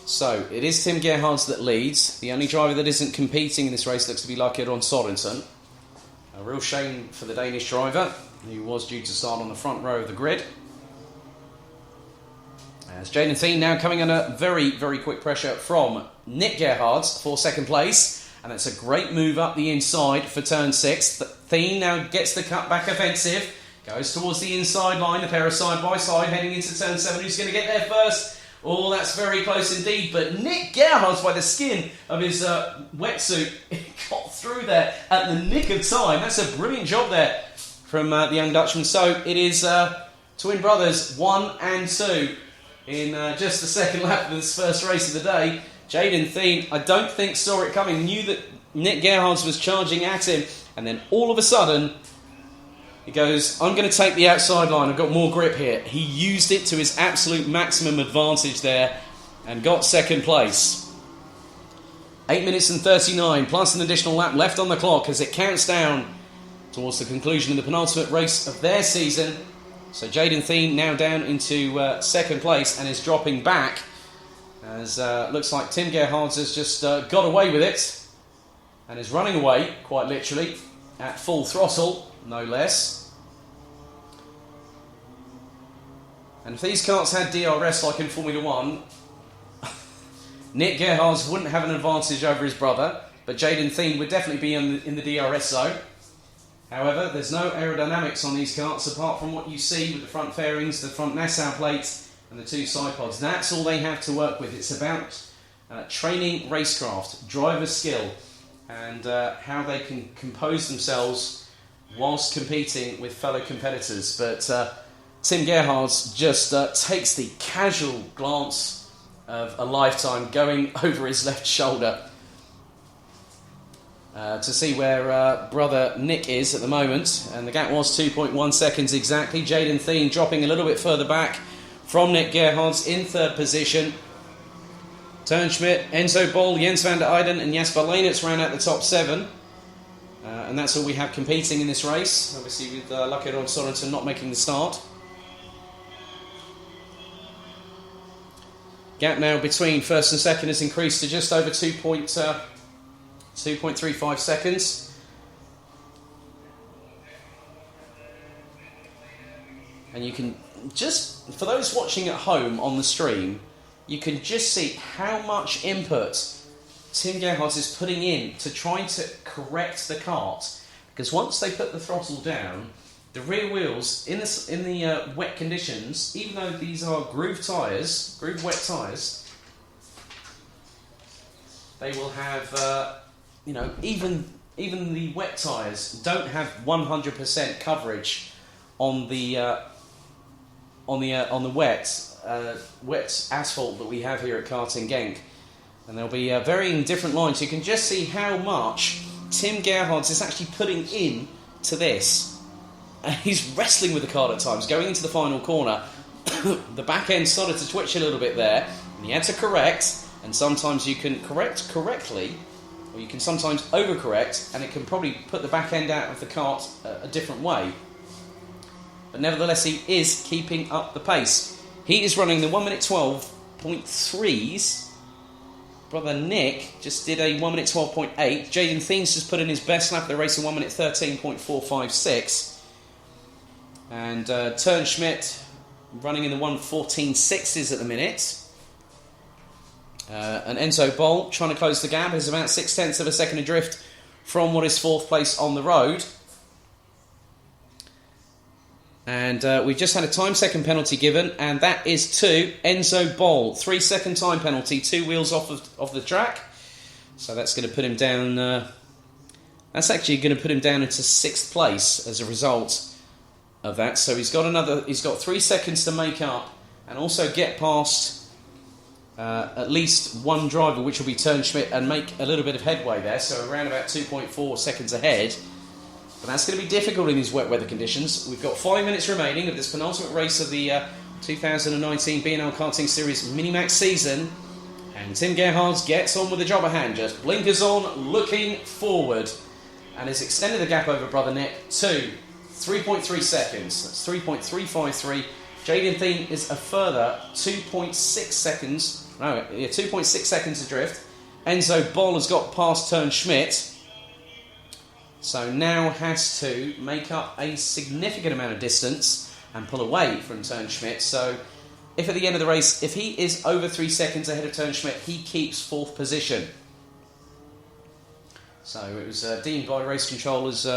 So it is Tim Gerhards that leads. The only driver that isn't competing in this race looks to be Lakeron Sorensen. A real shame for the Danish driver, who was due to start on the front row of the grid. As Jaden Thien now coming under very, very quick pressure from Nick Gerhards for second place. And that's a great move up the inside for turn 6. Thien now gets the cutback offensive. Goes towards the inside line. The pair are side by side heading into turn 7. Who's going to get there first? Oh, that's very close indeed. But Nick Gerhards, by the skin of his wetsuit, got through there at the nick of time. That's a brilliant job there from the young Dutchman. So it is twin brothers 1 and 2. In just the second lap of this first race of the day. Jaden Thien, I don't think saw it coming, knew that Nick Gerhards was charging at him, and then all of a sudden he goes, I'm going to take the outside line, I've got more grip here. He used it to his absolute maximum advantage there and got second place. 8 minutes and 39, plus an additional lap left on the clock as it counts down towards the conclusion of the penultimate race of their season. So Jaden Thien now down into second place and is dropping back, as looks like Tim Gerhards has just got away with it and is running away, quite literally, at full throttle, no less. And if these karts had DRS like in Formula 1, Nick Gerhards wouldn't have an advantage over his brother, but Jaden Thien would definitely be in the DRS zone. However, there's no aerodynamics on these karts apart from what you see with the front fairings, the front Nassau plates and the two side pods. That's all they have to work with. It's about training racecraft, driver skill, and how they can compose themselves whilst competing with fellow competitors. But Tim Gerhards just takes the casual glance of a lifetime going over his left shoulder to see where brother Nick is at the moment, and the gap was 2.1 seconds exactly. Jaden Thien dropping a little bit further back from Nick Gerhards in third position. Turnschmidt, Enzo Bol, Jens van der Eyden and Jasper Leenerts round out the top 7, and that's all we have competing in this race, obviously with Lucky Rod Sorensen not making the start. Gap now between first and second has increased to just over 2.35 seconds. And you can just, for those watching at home on the stream, you can just see how much input Tim Gerhards is putting in to try to correct the kart. Because once they put the throttle down, the rear wheels, in the wet conditions, even though these are groove wet tyres, they will have, even the wet tyres don't have 100% coverage on the wet asphalt that we have here at Karting Genk, and there'll be varying different lines. You can just see how much Tim Gerhards is actually putting in to this. And he's wrestling with the cart at times, going into the final corner. The back end started to twitch a little bit there, and he had to correct, and sometimes you can correct correctly, or you can sometimes overcorrect, and it can probably put the back end out of the cart a different way. But nevertheless, he is keeping up the pace. He is running the 1 minute 12.3s. Brother Nick just did a 1 minute 12.8. Jaden Thien's just put in his best lap of the race in 1 minute 13.456. And Turnschmidt running in the 1:14.6s at the minute. And Enzo Bol trying to close the gap is about 0.6 of a second adrift from what is fourth place on the road. And we've just had a time second penalty given, and that is to Enzo Bol. 3 second time penalty, 2 wheels off of the track. So that's going to put him down. That's actually going to put him down into 6th place as a result of that. So he's got 3 seconds to make up and also get past at least one driver, which will be Turnschmidt, and make a little bit of headway there. So around about 2.4 seconds ahead. But that's going to be difficult in these wet weather conditions. We've got 5 minutes remaining of this penultimate race of the 2019 BNL Karting Series Minimax season. And Tim Gerhards gets on with the job at hand, just blinkers on, looking forward. And has extended the gap over brother Nick to 3.3 seconds. That's 3.353. Jaden Thien is a further 2.6 seconds. No, 2.6 seconds adrift. Enzo Bol has got past Turnschmidt. So now has to make up a significant amount of distance and pull away from Turnschmidt. So if at the end of the race, if he is over 3 seconds ahead of Turnschmidt, he keeps 4th position. So it was deemed by race controllers.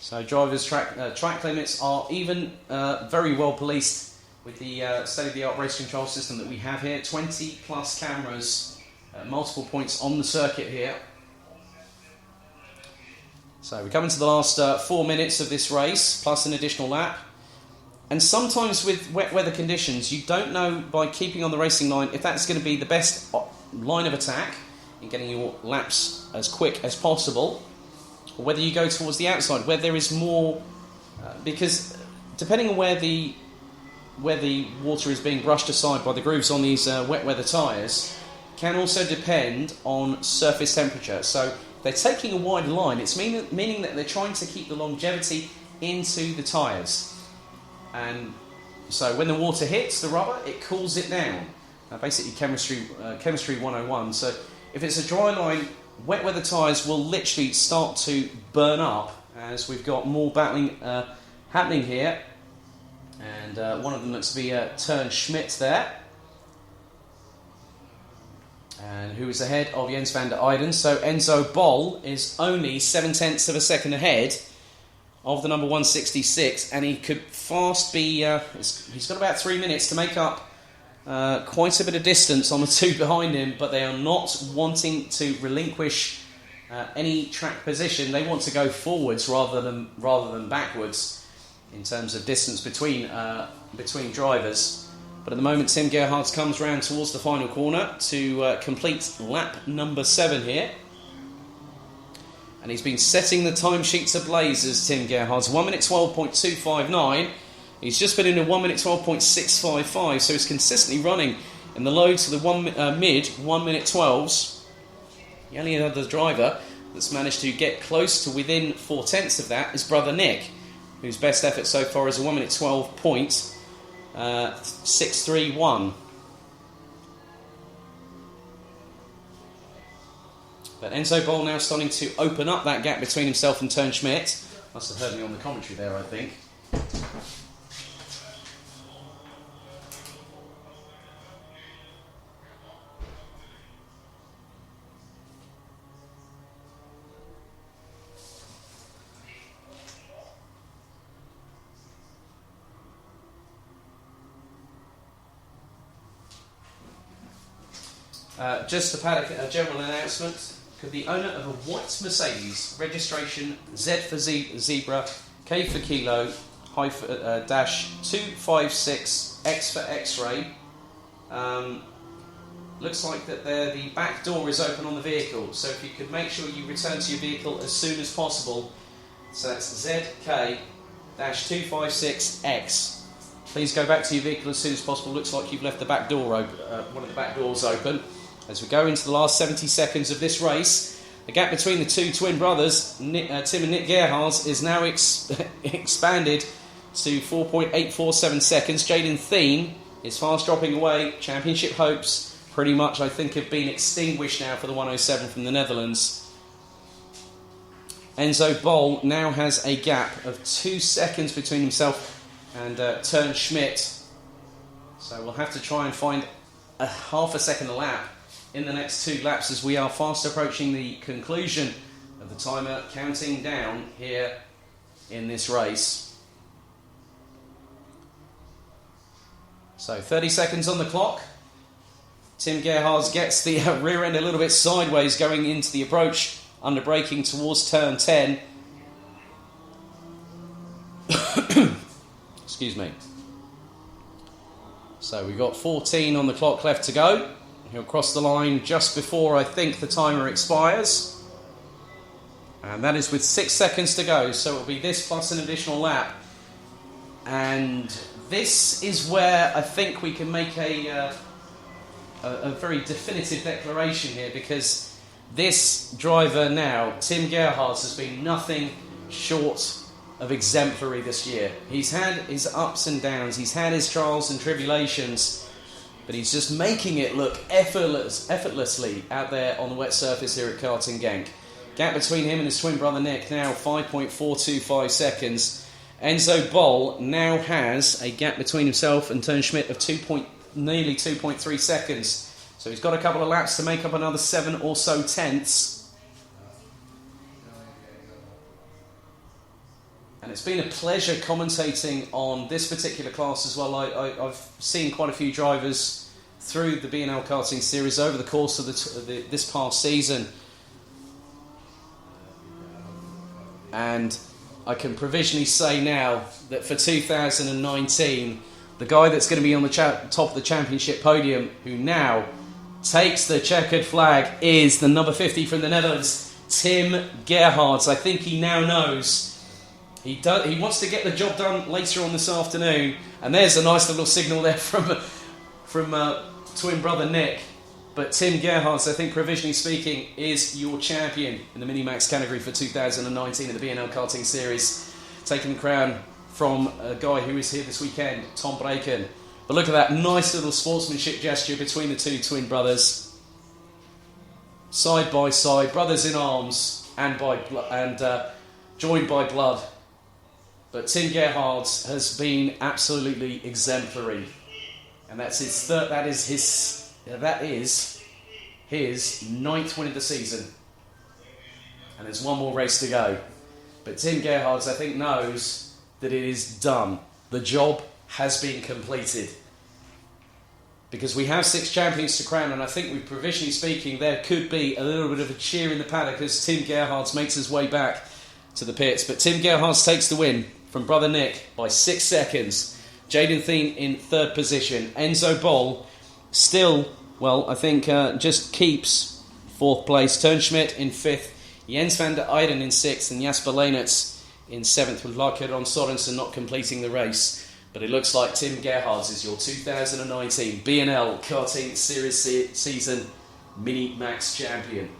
So drivers' track limits are even very well policed with the state-of-the-art race control system that we have here. 20 plus cameras at multiple points on the circuit here. So we come into the last 4 minutes of this race, plus an additional lap. And sometimes with wet weather conditions, you don't know by keeping on the racing line if that's going to be the best line of attack in getting your laps as quick as possible, or whether you go towards the outside where there is more, because depending on where the water is being brushed aside by the grooves on these wet weather tyres, can also depend on surface temperature. So they're taking a wide line. It's meaning that they're trying to keep the longevity into the tyres. And so when the water hits the rubber, it cools it down. Basically chemistry 101. So if it's a dry line, wet weather tyres will literally start to burn up, as we've got more battling happening here. And one of them looks to be Tern Schmidt there, and who is ahead of Jens van der Eyden. So Enzo Bol is only 0.7 of a second ahead of the number 166, and he could fast be... he's got about 3 minutes to make up quite a bit of distance on the two behind him, but they are not wanting to relinquish any track position. They want to go forwards rather than backwards in terms of distance between drivers. But at the moment, Tim Gerhardt comes round towards the final corner to complete lap number 7 here. And he's been setting the timesheets ablaze as Tim Gerhardt. 1 minute 12.259. He's just been in a 1 minute 12.655, so he's consistently running in the low to the mid 1 minute 12s. The only other driver that's managed to get close to within 0.4 of that is brother Nick, whose best effort so far is a 1 minute 12.631. But Enzo Bol now starting to open up that gap between himself and Tern Schmidt. Must have heard me on the commentary there, I think. Just a general announcement. Could the owner of a white Mercedes, registration Z for zebra, K for kilo, dash 256, X for X-ray. Looks like that the back door is open on the vehicle, so if you could make sure you return to your vehicle as soon as possible. So that's ZK-256X. Please go back to your vehicle as soon as possible. Looks like you've left the back door open, one of the back doors open. As we go into the last 70 seconds of this race, the gap between the two twin brothers, Tim and Nick Gerhardt, is now expanded to 4.847 seconds. Jaden Thien is fast dropping away. Championship hopes pretty much, I think, have been extinguished now for the 107 from the Netherlands. Enzo Bol now has a gap of 2 seconds between himself and Tern Schmidt. So we'll have to try and find a half a second a lap in the next 2 laps, as we are fast approaching the conclusion of the timer counting down here in this race. So 30 seconds on the clock. Tim Gerhardt gets the rear end a little bit sideways going into the approach, under braking towards turn 10. Excuse me. So we've got 14 on the clock left to go. He'll cross the line just before, I think, the timer expires. And that is with 6 seconds to go. So it'll be this plus an additional lap. And this is where I think we can make a very definitive declaration here, because this driver now, Tim Gerhardt, has been nothing short of exemplary this year. He's had his ups and downs, he's had his trials and tribulations, but he's just making it look effortlessly out there on the wet surface here at Karting Genk. Gap between him and his twin brother Nick now 5.425 seconds. Enzo Bol now has a gap between himself and Tern Schmidt of nearly 2.3 seconds. So he's got a couple of laps to make up another 7 or so tenths. And it's been a pleasure commentating on this particular class as well. I've seen quite a few drivers through the BNL Karting Series over the course of this past season. And I can provisionally say now that for 2019, the guy that's going to be on the top of the championship podium, who now takes the checkered flag, is the number 50 from the Netherlands, Tim Gerhardt. I think he now knows he wants to get the job done later on this afternoon, and there's a nice little signal there from twin brother Nick. But Tim Gerhardt, I think provisionally speaking, is your champion in the Mini-Max category for 2019 in the BNL Karting Series, taking the crown from a guy who is here this weekend, Tom Braken. But look at that nice little sportsmanship gesture between the two twin brothers, side by side, brothers in arms, and joined by blood. But Tim Gerhardt has been absolutely exemplary, and that is his 9th win of the season, and there's one more race to go. But Tim Gerhardt, I think, knows that it is done. The job has been completed, because we have 6 champions to crown, and I think, we provisionally speaking, there could be a little bit of a cheer in the paddock as Tim Gerhardt makes his way back to the pits. But Tim Gerhardt takes the win from brother Nick by 6 seconds. Jaden Thien in 3rd position. Enzo Boll still, well, I think just keeps 4th place. Turnschmidt in 5th. Jens van der Eyden in 6th. And Jasper Leinert in 7th, with Lars-Ron Sorensen not completing the race. But it looks like Tim Gerhardt is your 2019 BNL Karting Series season Mini-Max champion.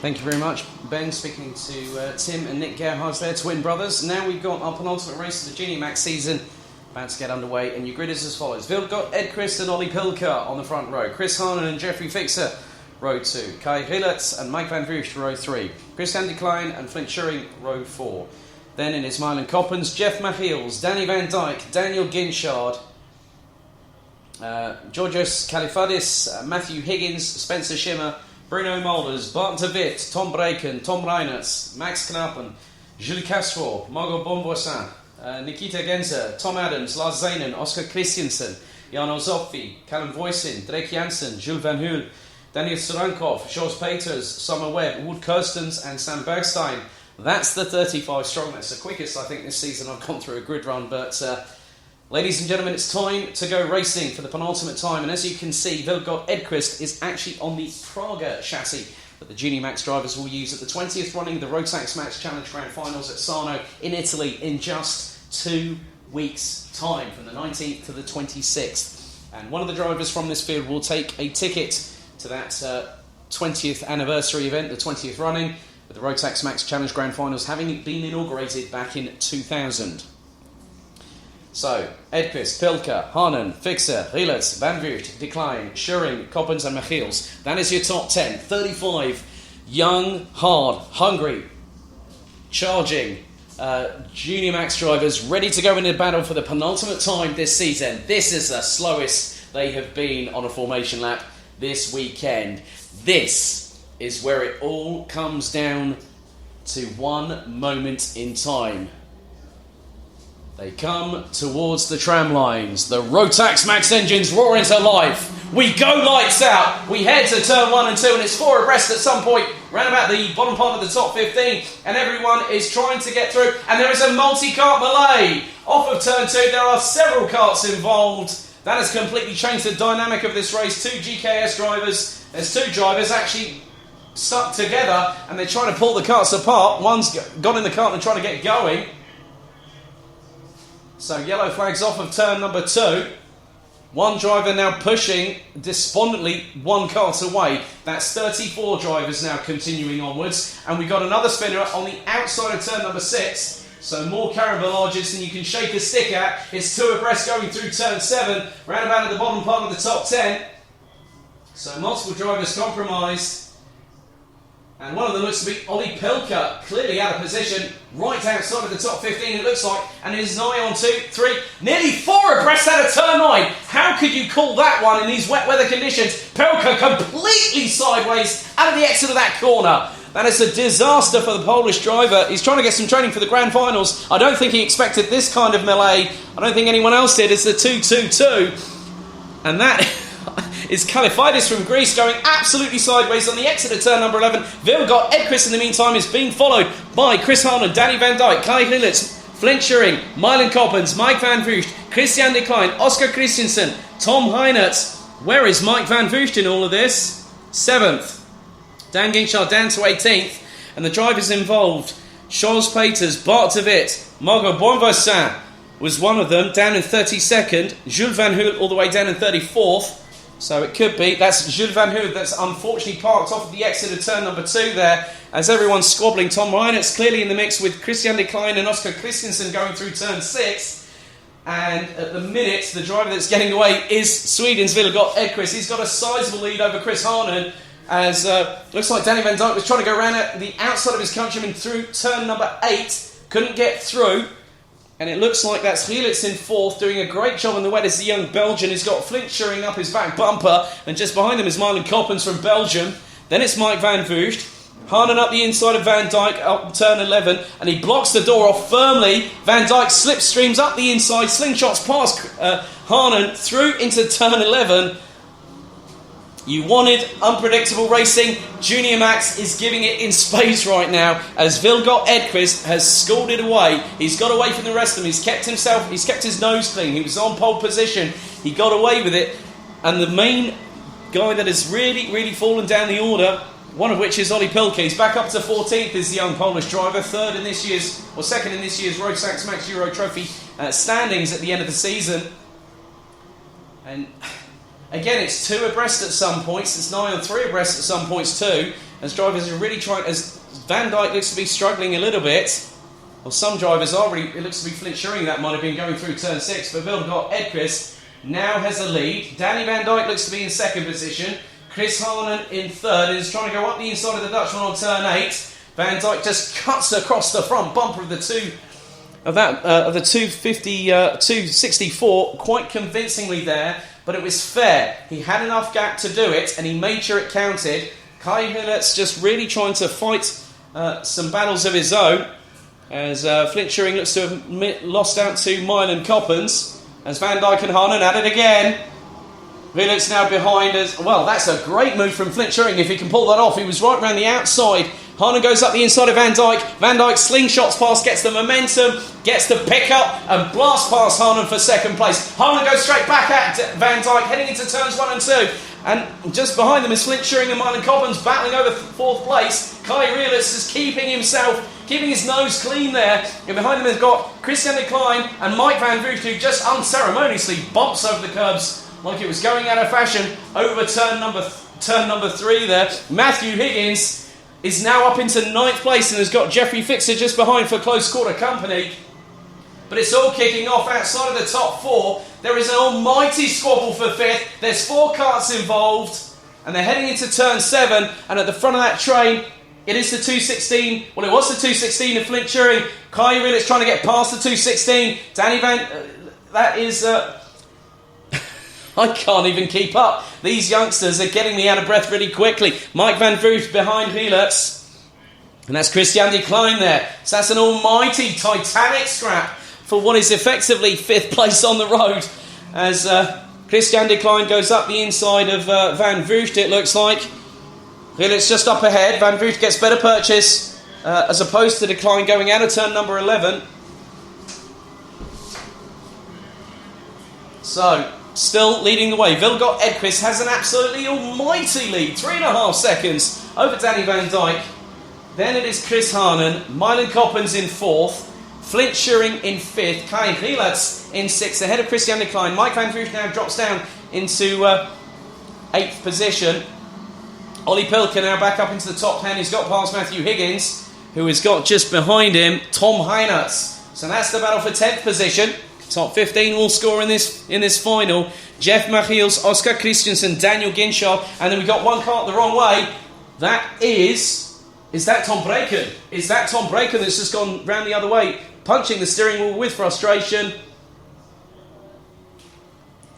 Thank you very much, Ben. Speaking to Tim and Nick Gerhards, their twin brothers. Now we've got our penultimate race of the Junior Max season about to get underway, and your grid is as follows. Vilgot, Edquist and Ollie Pilker on the front row. Chris Harnan and Jeffrey Fixer, row 2. Kai Rilletz and Mike Van Vugt, row 3. Christian de Klein and Flint Schuring, row 4. Then in his Mylan Coppens, Jeff Machiels, Danny Van Dyke, Daniel Ginchard, Georgios Kalifadis, Matthew Higgins, Spencer Schimmer, Bruno Mulders, Bart de Witt, Tom Braken, Tom Reiners, Max Knappen, Jules Castro, Margot Bonvoisin, Nikita Genzer, Tom Adams, Lars Zanen, Oscar Christensen, Jan Ozoffi, Callum Voisin, Drake Janssen, Jules Van Hul, Daniel Surankov, Jos Peters, Summer Webb, Wood Kirstens and Sam Bergstein. That's the 35 strong. That's the quickest I think this season I've gone through a grid run, but ladies and gentlemen, it's time to go racing for the penultimate time, and as you can see, Vilgot Edquist is actually on the Praga chassis that the Junior Max drivers will use at the 20th running of the Rotax Max Challenge Grand Finals at Sarno in Italy in just 2 weeks' time, from the 19th to the 26th. And one of the drivers from this field will take a ticket to that 20th anniversary event, the 20th running, with the Rotax Max Challenge Grand Finals having been inaugurated back in 2000. So, Edquist, Pilker, Harnan, Fixer, Rilletz, Van Vugt, de Klein, Schuring, Coppens and Machiels. That is your top 10. 35 young, hard, hungry, charging Junior Max drivers ready to go into battle for the penultimate time this season. This is the slowest they have been on a formation lap this weekend. This is where it all comes down to one moment in time. They come towards the tram lines. The Rotax Max engines roar into life. We go lights out. We head to turn 1 and 2, and it's 4 abreast at some point, round about the bottom part of the top 15, and everyone is trying to get through. And there is a multi-kart melee off of turn 2. There are several karts involved. That has completely changed the dynamic of this race. 2 GKS drivers. There's 2 drivers actually stuck together, and they're trying to pull the karts apart. One's got in the kart and trying to get going. So yellow flags off of turn number 2. One driver now pushing despondently 1 kart away. That's 34 drivers now continuing onwards. And we've got another spinner on the outside of turn number 6. So more carambolages than you can shake a stick at. It's 2 abreast going through turn 7, round about at the bottom part of the top 10. So multiple drivers compromised. And one of them looks to be Ollie Pilker, clearly out of position, right outside of the top 15 it looks like, and is nigh on 2, 3, nearly 4 abreast out of turn 9. How could you call that one in these wet weather conditions? Pilker completely sideways out of the exit of that corner. That is a disaster for the Polish driver. He's trying to get some training for the Grand Finals. I don't think he expected this kind of melee. I don't think anyone else did. It's the 2-2-2. And that is Kalifidis from Greece going absolutely sideways on the exit of turn number 11. Vilgot Edquist in the meantime is being followed by Chris Harnan, Danny Van Dyke, Kai Rilletz, Flint Schuring, Mylan Coppens, Mike Van Vugt, Christian de Klein, Oscar Christensen, Tom Heinert. Where is Mike Van Vugt in all of this? 7th. Dan Ginchard down to 18th. And the drivers involved, Jos Peters, Bart de Witt, Margot Bonvoisin was one of them, down in 32nd. Jules Van Hul all the way down in 34th. So it could be, that's Jules Van Hul that's unfortunately parked off of the exit of turn number 2 there, as everyone's squabbling. Tom Reinert's clearly in the mix with Christian de Klein and Oscar Christensen going through turn 6. And at the minute, the driver that's getting away is Sweden's Vilgot Edquist. He's got a sizable lead over Chris Harnan, as looks like Danny Van Dyke was trying to go around at the outside of his countryman through turn number 8, couldn't get through. And it looks like that's Rilletz in 4th, doing a great job in the wet as the young Belgian. He's got Flint Schuring up his back bumper, and just behind him is Mylan Coppens from Belgium. Then it's Mike Van Vugt. Harnan up the inside of Van Dyke, up turn 11, and he blocks the door off firmly. Van Dyke slipstreams up the inside, slingshots past Harnan through into turn 11. You wanted unpredictable racing. Junior Max is giving it in spades right now, as Vilgot Edquist has scored it away. He's got away from the rest of them. He's kept his nose clean. He was on pole position. He got away with it. And the main guy that has really, really fallen down the order, one of which is Ollie Pilker. He's back up to 14th as the young Polish driver, second in this year's Rotax Max Euro Trophy standings at the end of the season. And again, it's 2 abreast at some points. It's nigh on 3 abreast at some points too. as drivers are really trying, as Van Dijk looks to be struggling a little bit. Well, some drivers are really, it looks to be Flint Schuring that might have been going through turn 6, but Vilgot Edquist now has a lead. Danny Van Dijk looks to be in second position. Chris Harnan in third and is trying to go up the inside of the Dutchman on turn 8. Van Dijk just cuts across the front bumper of the 264 quite convincingly there, but it was fair. He had enough gap to do it, and he made sure it counted. Kai Hillert's just really trying to fight some battles of his own, as Flint Schuring looks to have lost out to Mylan Coppens, as Van Dijk and Harnan at it again. Hillert's now behind us. Well, that's a great move from Flint Schuring if he can pull that off. He was right around the outside. Harnan goes up the inside of Van Dijk. Van Dijk slingshots past, gets the momentum, gets the pick-up, and blasts past Harnan for second place. Harnan goes straight back at Van Dijk, heading into turns 1 and 2. And just behind them is Flint Schuring and Mylan Coppens battling over fourth place. Kai Rielis is keeping his nose clean there. And behind them has got Christian de Klein and Mike Van Vugt, who just unceremoniously bumps over the curbs like it was going out of fashion over turn number 3 there. Matthew Higgins is now up into 9th place and has got Jeffrey Fixer just behind for close quarter company. But it's all kicking off outside of the top 4. There is an almighty squabble for 5th. There's 4 karts involved, and they're heading into turn 7. And at the front of that train, it is the 216. Well, it was the 216 of Flint Schuring. Kai Rielis trying to get past the 216. Danny Van... that is... I can't even keep up. These youngsters are getting me out of breath really quickly. Mike Van Vugt behind Hillert's. And that's Christian de Klein there. So that's an almighty titanic scrap for what is effectively 5th place on the road. As Christian de Klein goes up the inside of Van Vugt, it looks like. Hillert's just up ahead. Van Vugt gets better purchase as opposed to de Klein going out of turn number 11. So... still leading the way. Vilgot Edquist has an absolutely almighty lead. 3.5 seconds over Danny Van Dijk. Then it is Chris Harnan. Mylan Coppens in 4th. Flint Schuring in 5th. Kai Hillert's in 6th. Ahead of Christian de Klein. Mike Van Vugt now drops down into 8th position. Ollie Pilker now back up into the top 10. He's got past Matthew Higgins, who has got just behind him Tom Heinertz. So that's the battle for 10th position. Top 15 will score in this final. Jeff Machiels, Oscar Christensen, Daniel Ginchard, and then we got one kart the wrong way. That is that Tom Braken? Is that Tom Braken that's just gone round the other way, punching the steering wheel with frustration?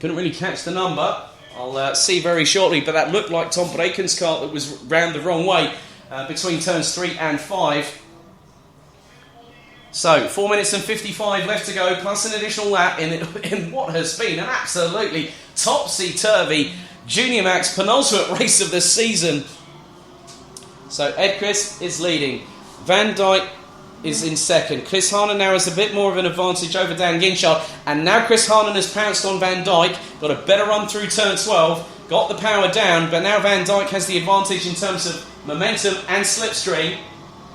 Couldn't really catch the number. I'll see very shortly, but that looked like Tom Braken's kart that was round the wrong way between turns 3 and 5. So, 4 minutes and 55 left to go, plus an additional lap in what has been an absolutely topsy-turvy Junior Max penultimate race of the season. So, Edquist is leading. Van Dijk is in second. Chris Harnan now has a bit more of an advantage over Dan Ginchard. And now Chris Harnan has pounced on Van Dijk, got a better run through turn 12, got the power down, but now Van Dijk has the advantage in terms of momentum and slipstream.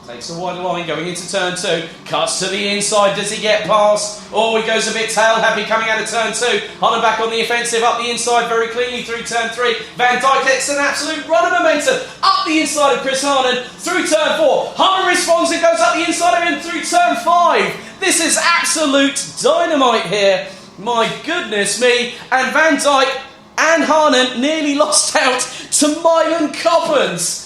Takes a wide line going into turn 2. Cuts to the inside. Does he get past? Oh, he goes a bit tail happy coming out of turn 2. Harnan back on the offensive. Up the inside very cleanly through turn 3. Van Dijk gets an absolute run of momentum. Up the inside of Chris Harnan through turn 4. Harnan responds and goes up the inside of him through turn 5. This is absolute dynamite here. My goodness me. And Van Dijk and Harnan nearly lost out to Mylan Coppens.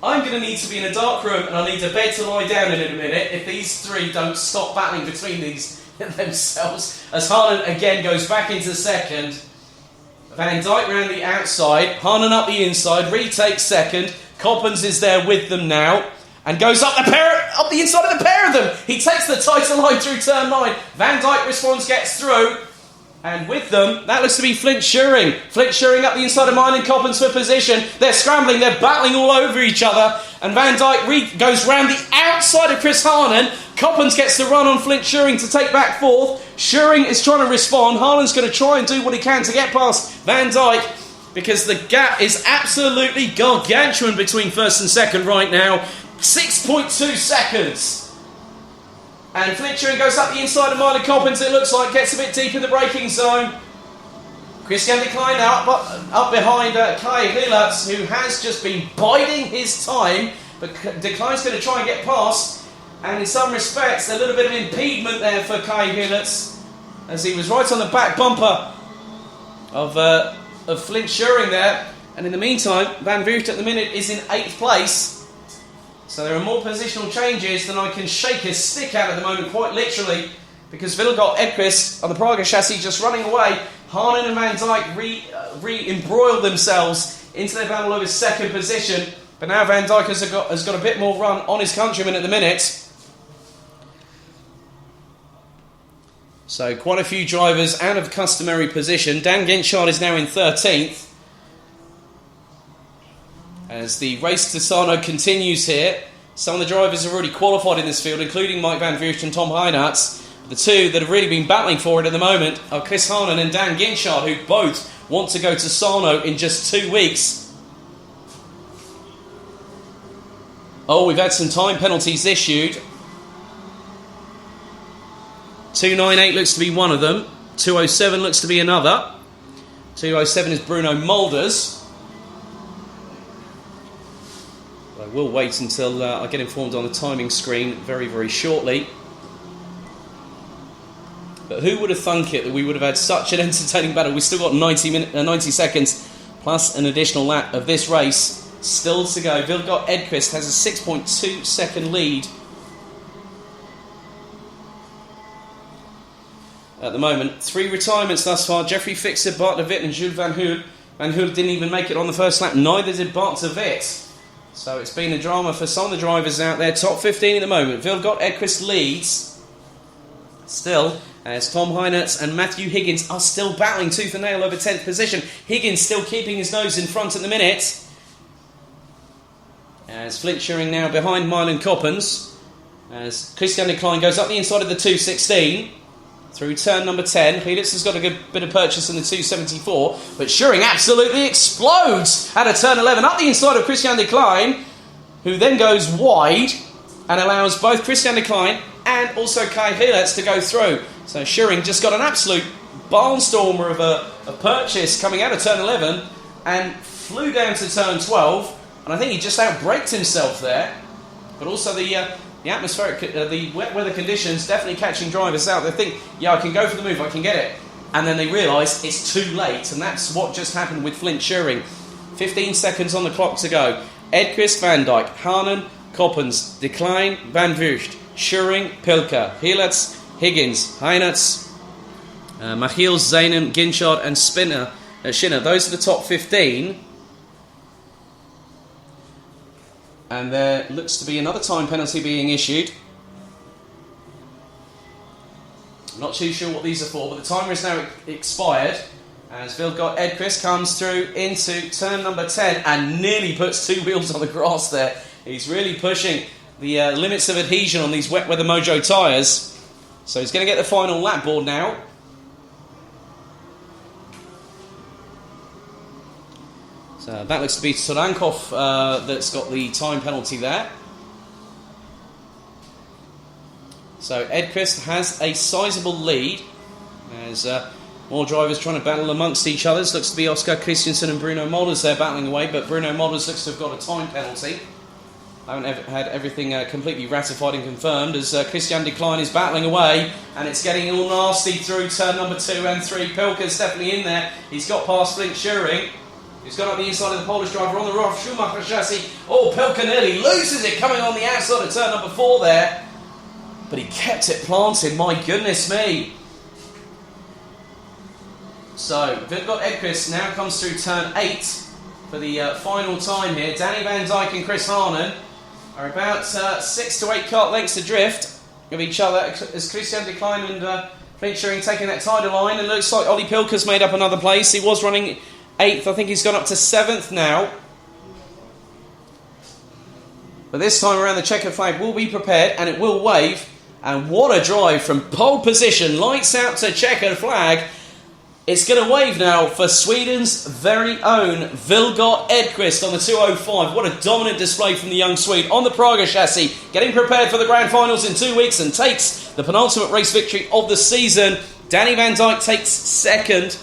I'm going to need to be in a dark room and I need a bed to lie down in a minute if these 3 don't stop battling between themselves. As Harnan again goes back into second. Van Dijk round the outside. Harnan up the inside. Retakes second. Coppens is there with them now. And goes up the inside of the pair of them. He takes the tighter line through turn 9. Van Dijk responds, gets through. And with them, that looks to be Flint Schuring. Flint Schuring up the inside of Mylan Coppens for position. They're scrambling, they're battling all over each other. And Van Dijk goes round the outside of Chris Harnan. Coppens gets the run on Flint Schuring to take back 4th. Schuring is trying to respond. Harlan's going to try and do what he can to get past Van Dijk, because the gap is absolutely gargantuan between 1st and 2nd right now. 6.2 seconds. And Flint Schuring goes up the inside of Mylan Coppens, it looks like, gets a bit deep in the braking zone. Christian de Klein now up behind Kai Hillertz, who has just been biding his time, but de Klein's going to try and get past, and in some respects a little bit of impediment there for Kai Hillertz, as he was right on the back bumper of Flint Schuring there. And in the meantime, Van Vught at the minute is in 8th place. So there are more positional changes than I can shake a stick at the moment, quite literally, because Vilgot Edqvist on the Praga chassis just running away. Harnen and Van Dijk re-embroiled themselves into their battle over 2nd position. But now Van Dijk has got a bit more run on his countryman at the minute. So quite a few drivers out of customary position. Dan Ginchard is now in 13th. As the race to Sarno continues here, some of the drivers have already qualified in this field, including Mike Van Vught and Tom Heinartz. The two that have really been battling for it at the moment are Chris Harnen and Dan Ginchard, who both want to go to Sarno in just 2 weeks. Oh, we've had some time penalties issued. 298 looks to be one of them. 207 looks to be another. 207 is Bruno Mulders. I will wait until I get informed on the timing screen very, very shortly. But who would have thunk it that we would have had such an entertaining battle? We've still got 90 seconds plus an additional lap of this race still to go. Vilgot Edqvist has a 6.2 second lead at the moment. 3 retirements thus far. Jeffrey Fixer, Bart de Wit and Jules Van Hoel. Van Hoel didn't even make it on the first lap. Neither did Bart de Wit. So it's been a drama for some of the drivers out there. Top 15 at the moment. Vilgot Edqvist leads still, as Tom Heinartz and Matthew Higgins are still battling tooth and nail over 10th position. Higgins still keeping his nose in front at the minute, as Flint Schuring now behind Mylan Coppens, as Christian de Klein goes up the inside of the 216 through turn number 10. Felix has got a good bit of purchase in the 274, but Schuring absolutely explodes at a turn 11 up the inside of Christian de Klein, who then goes wide and allows both Christian de Klein and also Kai Hillertz to go through. So Schuring just got an absolute barnstormer of a purchase coming out of turn 11 and flew down to turn 12, and I think he just outbraked himself there. But also the atmospheric, the wet weather conditions definitely catching drivers out. They think, yeah, I can go for the move, I can get it. And then they realise it's too late, and that's what just happened with Flint Schuring. 15 seconds on the clock to go. Edqvist, Van Dijk, Harnen, Coppens, de Klein, Van Vught, Schuring, Pilker, Hillertz, Higgins, Heinartz, Machiel, Zanen, Ginchard and Schinner. Those are the top 15. And there looks to be another time penalty being issued. I'm not too sure what these are for, but the timer is now expired, as Vilgot Edqvist comes through into turn number 10 and nearly puts 2 wheels on the grass there. He's really pushing the limits of adhesion on these wet weather Mojo tyres. So he's going to get the final lap board now. So that looks to be Sodankov that's got the time penalty there. So Edqvist has a sizable lead, as more drivers trying to battle amongst each other. Looks to be Oscar Christensen and Bruno Mulders there battling away, but Bruno Mulders looks to have got a time penalty. I haven't had everything completely ratified and confirmed, as Christian de Klein is battling away, and it's getting all nasty through turn number 2 and 3. Pilker's definitely in there. He's got past Flint Schuring. He's got up the inside of the Polish driver on the Rolf Schumacher chassis. Oh, Pilker nearly loses it coming on the outside of turn number 4 there. But he kept it planted, my goodness me. So, Vilgot Edqvist now comes through turn 8 for the final time here. Danny Van Dijk and Chris Harnen are about 6 to 8 kart lengths adrift of each other, as Christian de Klein and Flint Schuring taking that title line. And it looks like Ollie Pilker's made up another place. He was running 8th. I think he's gone up to 7th now. But this time around, the checkered flag will be prepared and it will wave. And what a drive from pole position, lights out to checkered flag. It's going to wave now for Sweden's very own Vilgot Edqvist on the 205. What a dominant display from the young Swede on the Praga chassis, getting prepared for the Grand Finals in 2 weeks and takes the penultimate race victory of the season. Danny Van Dijk takes 2nd.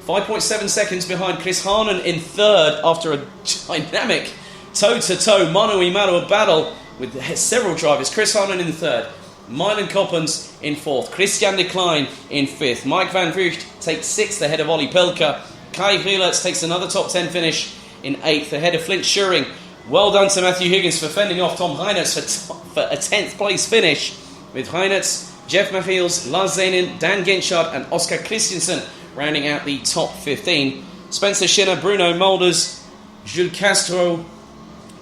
5.7 seconds behind Chris Harnan in third after a dynamic toe-to-toe mano-a-mano battle with several drivers. Chris Harnan in third, Milan Coppens in fourth, Christian de Klein in fifth, Mike van Vught takes sixth ahead of Ollie Pelka, Kai Gielerts takes another top 10 finish in eighth ahead of Flint Schuring. Well done to Matthew Higgins for fending off Tom Heinertz for a 10th place finish, with Heinertz, Jeff Mafiels, Lars Zenin, Dan Genschard and Oscar Christensen rounding out the top 15. Spencer Schinner, Bruno Mulders, Jules Castro,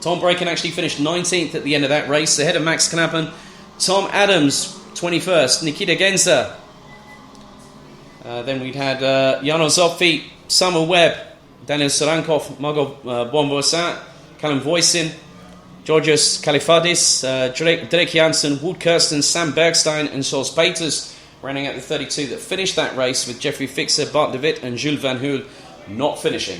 Tom Braken actually finished 19th at the end of that race, ahead of Max Knappen, Tom Adams 21st, Nikita Genza. Then we'd had Jano Zopfi, Summer Webb, Daniel Sarankov, Margot Bonvoisin, Callum Voisin, Georgios Kalifadis, Derek Janssen, Wood Kirsten, Sam Bergstein and Charles Peters rounding out the 32 that finished that race, with Jeffrey Fixer, Bart de Wit and Jules Van Hoel not finishing.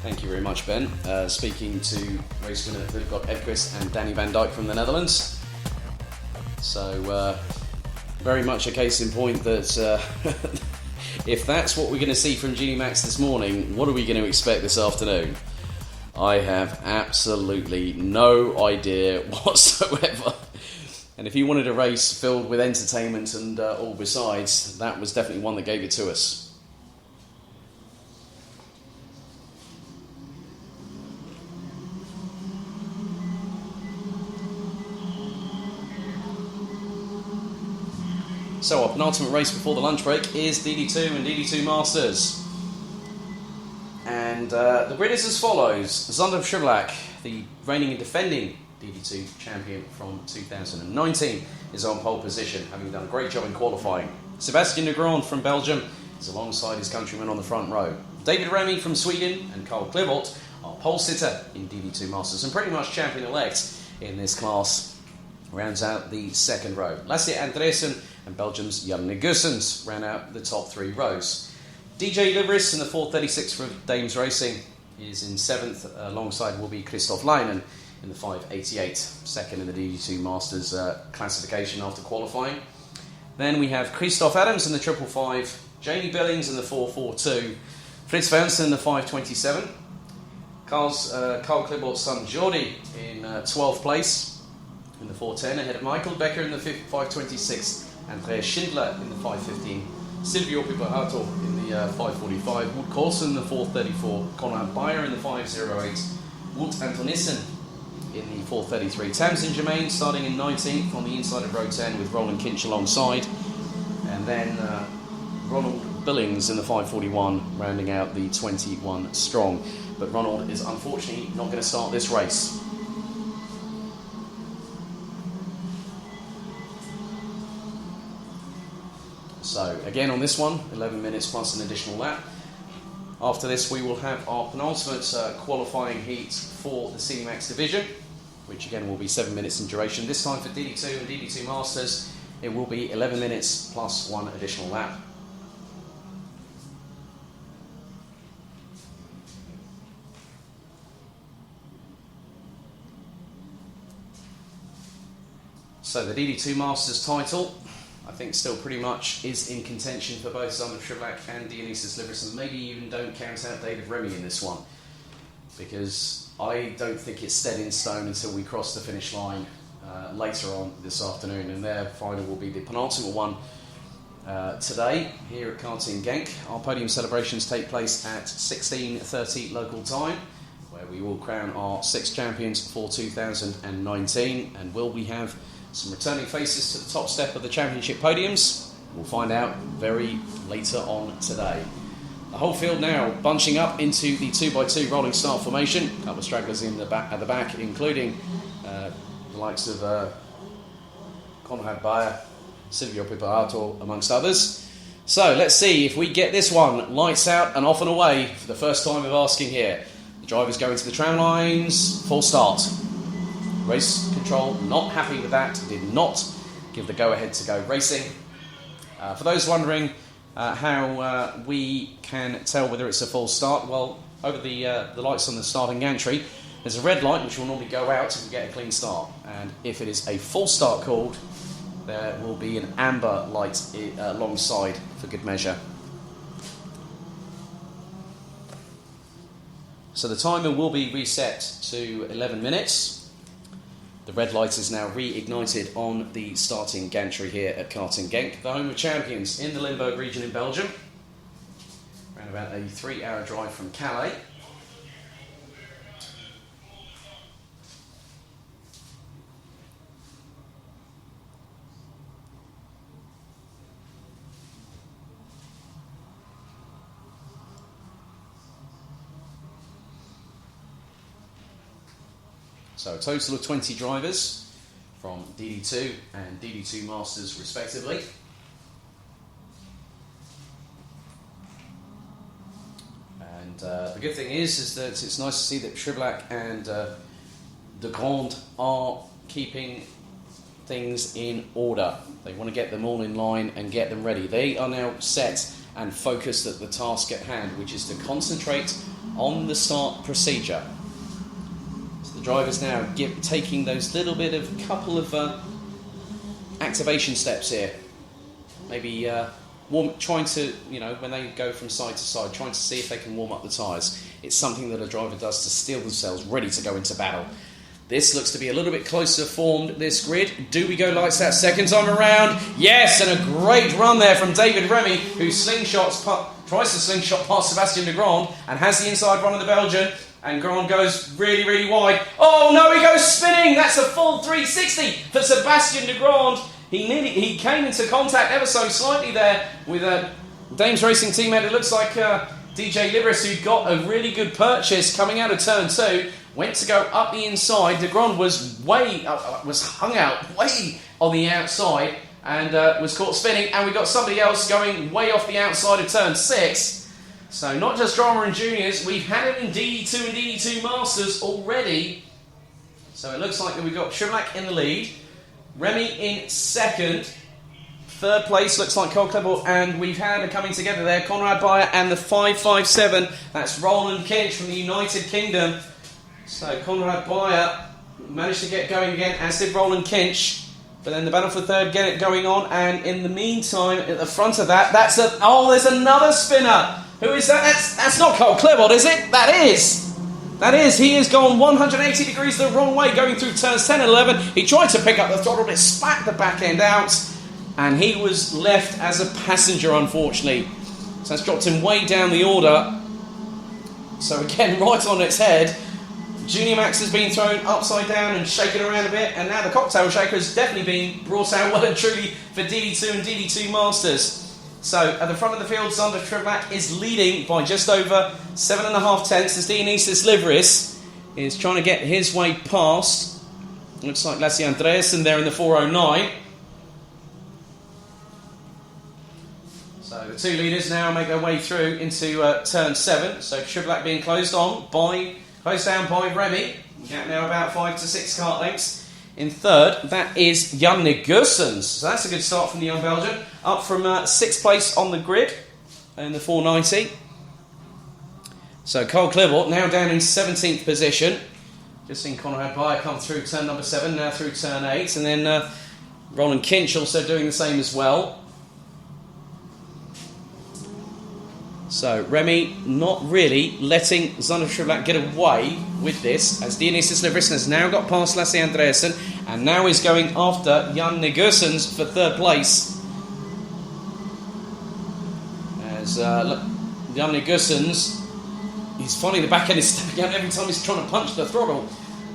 Thank you very much, Ben. Speaking to race winner Wilco Edquist and Danny Van Dijk from the Netherlands. So, very much a case in point that if that's what we're going to see from Genie Max this morning, what are we going to expect this afternoon? I have absolutely no idea whatsoever. And if you wanted a race filled with entertainment and all besides, that was definitely one that gave it to us. So our penultimate race before the lunch break is DD2 and DD2 Masters. And the grid is as follows. Zander Schiblak, the reigning and defending DD2 champion from 2019, is on pole position, having done a great job in qualifying. Sebastien Legrand from Belgium is alongside his countrymen on the front row. David Remy from Sweden and Carl Klivort are pole sitter in DD2 Masters and pretty much champion-elect in this class. Rounds out the second row. Lasse Andresen and Belgium's Jan Negusens round out the top 3 rows. DJ Libris in the 436 for Dames Racing is in 7th. Alongside will be Christoph Leinen in the 588, second in the DD2 Masters classification after qualifying. Then we have Christoph Adams in the 555, Jamie Billings in the 442, Fritz Vansen in the 527, Carl Klibort's son Jordi in 12th place in the 410, ahead of Michael Becker in the 526, Andreas Schindler in the 515, Silvio Pipahato in the 545, Wout Coulson in the 434, Konrad Beyer in the 508, Wout Antonissen in the 433. Tamsin Germain starting in 19th on the inside of row 10 with Roland Kinch alongside. And then Ronald Billings in the 541 rounding out the 21 strong. But Ronald is unfortunately not going to start this race. So again on this one, 11 minutes plus an additional lap. After this we will have our penultimate qualifying heat for the C-Max division, which again will be 7 minutes in duration. This time for DD2 and DD2 Masters, it will be 11 minutes plus 1 additional lap. So the DD2 Masters title, I think still pretty much is in contention for both Zander Trivak and Dionysius Libris, and maybe even don't count out David Remy in this one, because I don't think it's set in stone until we cross the finish line later on this afternoon, and their final will be the penultimate one today here at Karting Genk. Our podium celebrations take place at 16:30 local time, where we will crown our 6 champions for 2019, and will we have some returning faces to the top step of the championship podiums? We'll find out very later on today. The whole field now bunching up into the 2x2 rolling start formation. A couple of stragglers in the back, at the back, including the likes of Konrad Beyer, Silvio Pipahato, amongst others. So let's see if we get this one lights out and off and away for the first time of asking here. The drivers go into the tram lines, full start. Race control not happy with that, did not give the go-ahead to go racing. For those wondering how we can tell whether it's a full start, well, over the lights on the starting gantry, there's a red light which will normally go out if we get a clean start. And if it is a full start called, there will be an amber light alongside for good measure. So the timer will be reset to 11 minutes. The red light is now reignited on the starting gantry here at Karting Genk, the home of champions in the Limburg region in Belgium. Around about a 3-hour drive from Calais. So a total of 20 drivers from DD2 and DD2 Masters respectively. And the good thing is that it's nice to see that Trivak and De Grand are keeping things in order. They want to get them all in line and get them ready. They are now set and focused at the task at hand, which is to concentrate on the start procedure. The drivers now taking those couple of activation steps here. Maybe trying to, when they go from side to side, trying to see if they can warm up the tyres. It's something that a driver does to steel themselves ready to go into battle. This looks to be a little bit closer formed, this grid. Do we go lights out second time around? Yes, and a great run there from David Remy, who tries to slingshot past Sebastian de Grand and has the inside run of the Belgian. And Grand goes really, really wide. Oh no, he goes spinning! That's a full 360 for Sebastian de Grand. He came into contact ever so slightly there with a Dames Racing teammate. It looks like DJ Libris, who got a really good purchase coming out of turn 2. Went to go up the inside. De Grand was hung out way on the outside. and was caught spinning, and we got somebody else going way off the outside of turn 6. So not just drama in juniors, we've had it in DD2 and DD2 Masters already. So it looks like that we've got Trivlac in the lead, Remy in second, third place looks like Cole Clevel, and we've had a coming together there, Conrad Bayer and the 557, that's Roland Kinch from the United Kingdom. So Conrad Bayer managed to get going again, as did Roland Kinch. But then the battle for third get going on, and in the meantime, at the front of that, there's another spinner. Who is that? That's not Cole Clevel, is it? That is. He has gone 180 degrees the wrong way, going through turns 10 and 11. He tried to pick up the throttle, but it spat the back end out, and he was left as a passenger, unfortunately. So that's dropped him way down the order. So again, right on its head. Junior Max has been thrown upside down and shaken around a bit, and now the cocktail shaker has definitely been brought out well and truly for DD2 and DD2 Masters. So at the front of the field, Zander Trivlac is leading by just over 7.5 tenths as Dionysius Livris is trying to get his way past. Looks like Lassie Andreasen there in the 409. So the two leaders now make their way through into turn 7. So Trivlac being closed down by Remy. Gap now about 5 to 6 kart lengths. In third, that is Jan Nigursens. So that's a good start from the young Belgian. Up from 6th place on the grid in the 490. So Cole Clevel now down in 17th position. Just seen Conrad Bayer come through turn number 7, now through turn 8. And then Roland Kinch also doing the same as well. So Remy not really letting Zander Trivlac get away with this, as Dionysius Livris has now got past Lasse Andreasen and now is going after Jan Nigursens for third place. As Jan Nigursens, he's finding the back end is stepping out every time he's trying to punch the throttle,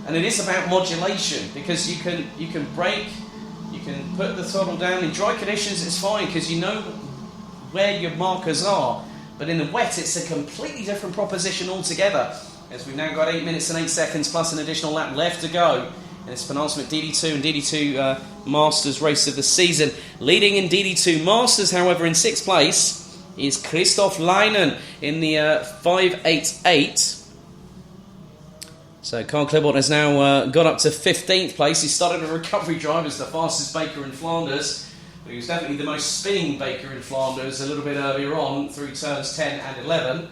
and it is about modulation, because you can brake, you can put the throttle down. In dry conditions it's fine because you know where your markers are. But in the wet, it's a completely different proposition altogether, as we've now got 8 minutes and 8 seconds plus an additional lap left to go in this penultimate DD2 and DD2 Masters race of the season. Leading in DD2 Masters, however, in 6th place is Christoph Leinen in the 588. So Carl Klebot has now got up to 15th place. He started a recovery drive as the fastest baker in Flanders. He was definitely the most spinning baker in Flanders a little bit earlier on through turns 10 and 11.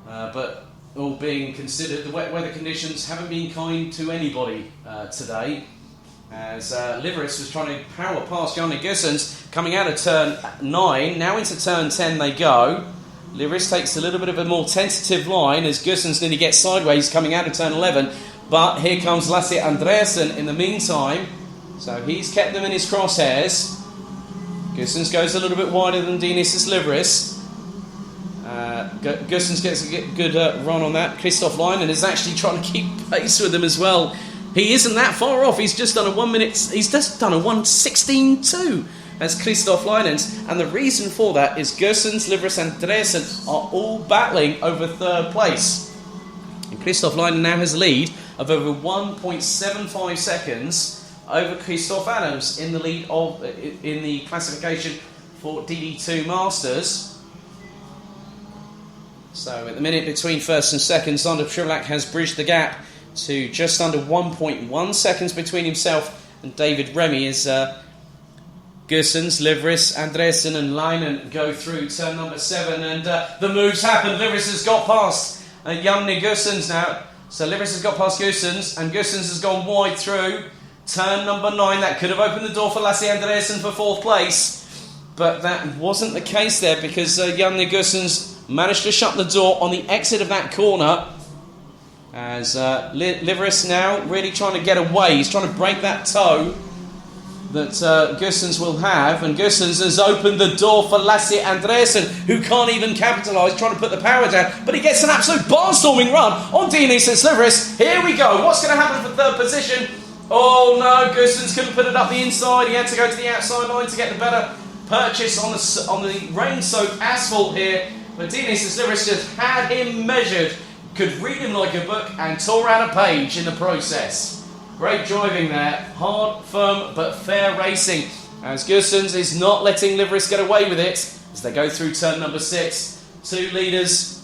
But all being considered, the wet weather conditions haven't been kind to anybody today. As Livris was trying to power past Jan Nigursens, coming out of turn 9, now into turn 10 they go. Livris takes a little bit of a more tentative line as Gursens nearly gets sideways coming out of turn 11. But here comes Lasse Andreasen in the meantime. So he's kept them in his crosshairs. Gursens goes a little bit wider than Dionysius Livris. Gursens gets a good run on that. Christoph Leinen is actually trying to keep pace with him as well. He isn't that far off. He's just done a 1 minute. He's just done a 1:16.2 as Christoph Leinens, and the reason for that is Gursens, Livris, and Andreasen are all battling over third place. And Christoph Leinen now has a lead of over 1.75 seconds over Christoph Adams in the lead of in the classification for DD2 Masters. So at the minute, between first and second, Zander Trivlac has bridged the gap to just under 1.1 seconds between himself and David Remy as Gursens, Livris, Andreasen and Leinen go through turn number 7, and the moves happen. Livris has got past Jan Gursens now. So Livris has got past Gursens, and Gursens has gone wide through turn number 9. That could have opened the door for Lasse Andreasen for 4th place, but that wasn't the case there, because Jan Gursens managed to shut the door on the exit of that corner. As Livris now really trying to get away. He's trying to break that toe that Gursens will have, and Gursens has opened the door for Lasse Andreasen, who can't even capitalise, trying to put the power down, but he gets an absolute barnstorming run on Dionysius Livris. Here we go. What's going to happen for third position? Oh no, Gursens couldn't put it up the inside. He had to go to the outside line to get the better purchase on the rain-soaked asphalt here. But Dionysius Livris just had him measured, could read him like a book, and tore out a page in the process. Great driving there. Hard, firm, but fair racing as Gersons is not letting Liveris get away with it as they go through turn number 6. Two leaders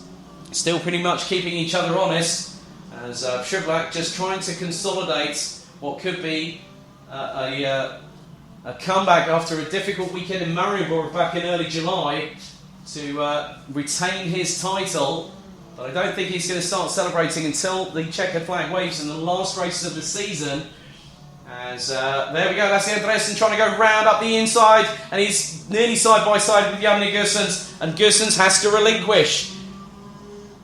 still pretty much keeping each other honest as Shrivlak just trying to consolidate what could be a comeback after a difficult weekend in Marienburg back in early July to retain his title. But I don't think he's going to start celebrating until the checkered flag waves in the last races of the season. As there we go, that's Andresen trying to go round up the inside, and he's nearly side by side with Janne Gersons, and Gersons has to relinquish.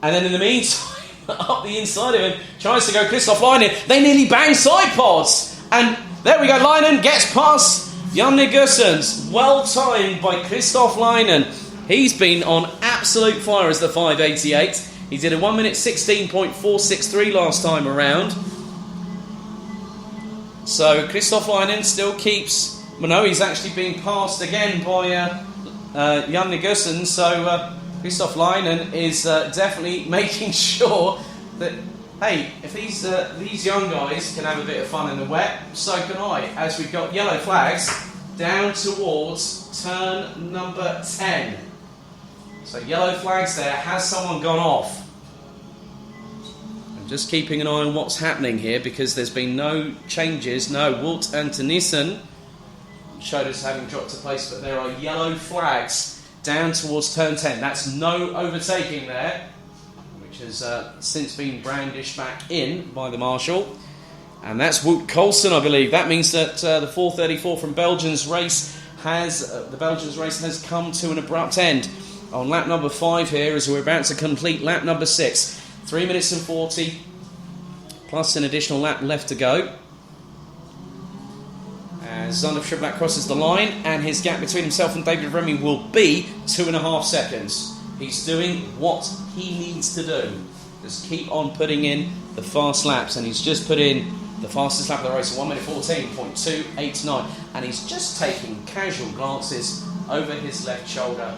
And then in the meantime, up the inside of him, tries to go Christoph Leinen. They nearly bang side pods, and there we go, Leinen gets past Janne Gersons. Well timed by Christoph Leinen. He's been on absolute fire as the 588. He did a 1 minute 16.463 last time around. So Christoph Leinen still keeps... Well, no, he's actually being passed again by Janne Gersons. So Christoph Leinen is definitely making sure that, hey, if these young guys can have a bit of fun in the wet, so can I. As we've got yellow flags down towards turn number 10. So yellow flags there. Has someone gone off? Just keeping an eye on what's happening here because there's been no changes. No, Walt and Tenissen showed us having dropped to place, but there are yellow flags down towards turn 10. That's no overtaking there, which has since been brandished back in by the marshal. And that's Wout Coulson, I believe. That means that the 4:34 from Belgium's race has come to an abrupt end on lap number 5 here as we're about to complete lap number 6. 3 minutes and 40, plus an additional lap left to go. As Zander Shrivlak crosses the line, and his gap between himself and David Remy will be 2.5 seconds. He's doing what he needs to do. Just keep on putting in the fast laps, and he's just put in the fastest lap of the race at 1 minute 14.289, and he's just taking casual glances over his left shoulder.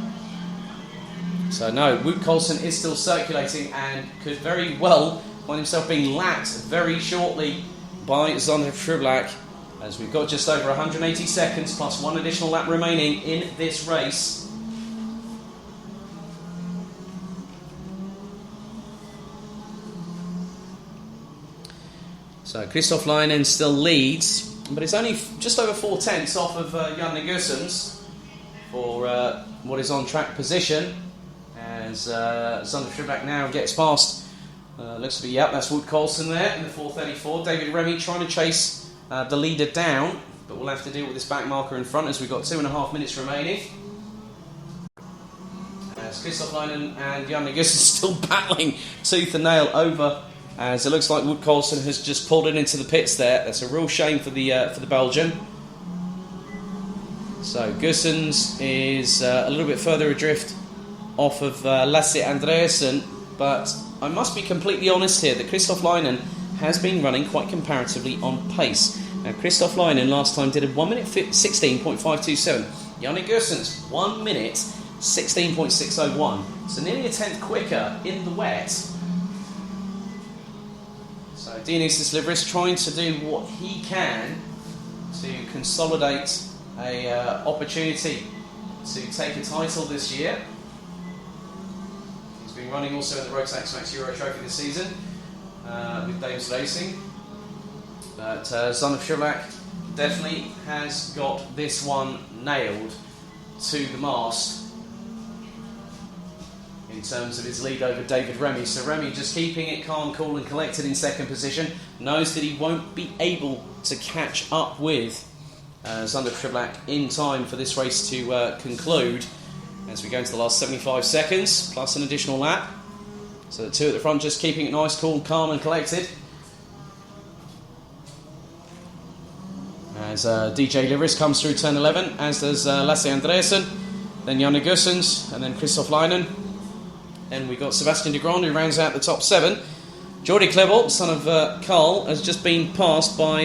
So no, Wout Coulson is still circulating and could very well find himself being lapped very shortly by Zander Shrivlak, as we've got just over 180 seconds plus one additional lap remaining in this race. So Christoph Leinen still leads, but it's only just over 4/10 off of Janne Gersons for what is on track position. As Zander Shrivlak now gets past, looks to be, yep, that's Wout Coulson there in the 4:34. David Remy trying to chase the leader down, but we'll have to deal with this back marker in front as we've got 2.5 minutes remaining. As Christoph Leinen and Janne Gersons still battling tooth and nail over, as it looks like Wout Coulson has just pulled it into the pits there. That's a real shame for the Belgian. So Gersons is a little bit further adrift off of Lasse Andreasen, but I must be completely honest here that Christoph Leinen has been running quite comparatively on pace. Now Christoph Leinen last time did a 1 minute 16.527. Janne Gersons 1 minute 16.601. So nearly a tenth quicker in the wet. So Dionysius Liveris trying to do what he can to consolidate a opportunity to take a title this year. Been running also in the Rotax Max Euro Trophy this season with Dames Racing, but Zander Shrivlak definitely has got this one nailed to the mast in terms of his lead over David Remy. So Remy just keeping it calm, cool and collected in second position, knows that he won't be able to catch up with Zander Shrivlak in time for this race to conclude. As we go into the last 75 seconds, plus an additional lap. So the two at the front just keeping it nice, cool, calm and collected. As DJ Liveris comes through turn 11, as does Lasse Andreasen, then Janne Gersons, and then Christoph Leinen. Then we've got Sebastian de Grand, who rounds out the top 7. Jordi Klebold, son of Carl, has just been passed by,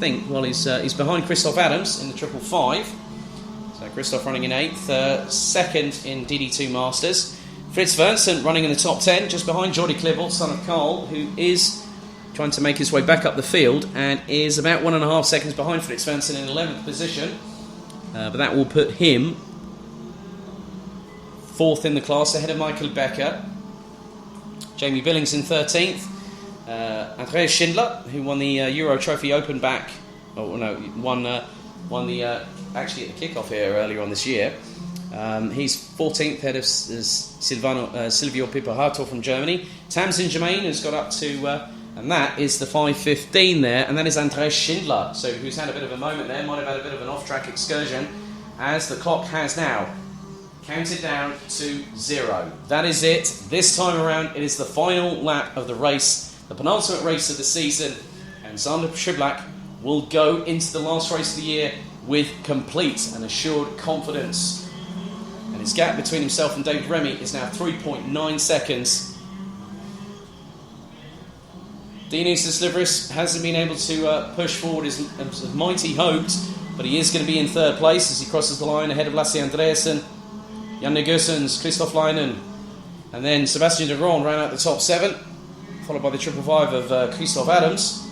he's behind Christoph Adams in the 555. So Christoph running in 8th, second in DD2 Masters. Fritz Vincent running in the top 10, just behind Jordi Klebold, son of Carl, who is trying to make his way back up the field and is about 1.5 seconds behind Fritz Vincent in 11th position. but that will put him 4th in the class, ahead of Michael Becker. Jamie Billings in 13th. Andreas Schindler, who won the Euro Trophy Open back, won the actually at the kickoff here earlier on this year. He's 14th, ahead of Silvio Piperato from Germany. Tamsin Germain has got up to, and that is the 5:15 there, and that is Andreas Schindler, so who's had a bit of a moment there, might have had a bit of an off-track excursion, as the clock has now counted down to 0. That is it. This time around, it is the final lap of the race, the penultimate race of the season, and Sander Schiblack will go into the last race of the year with complete and assured confidence. And his gap between himself and David Remy is now 3.9 seconds. Dinis Slivris hasn't been able to push forward as might he hoped, but he is going to be in 3rd place as he crosses the line ahead of Lasse Andreasen, Jan Negusens, Christoph Leinen, and then Sebastian de Ron ran out the top 7, followed by the 555 of Christoph Adams.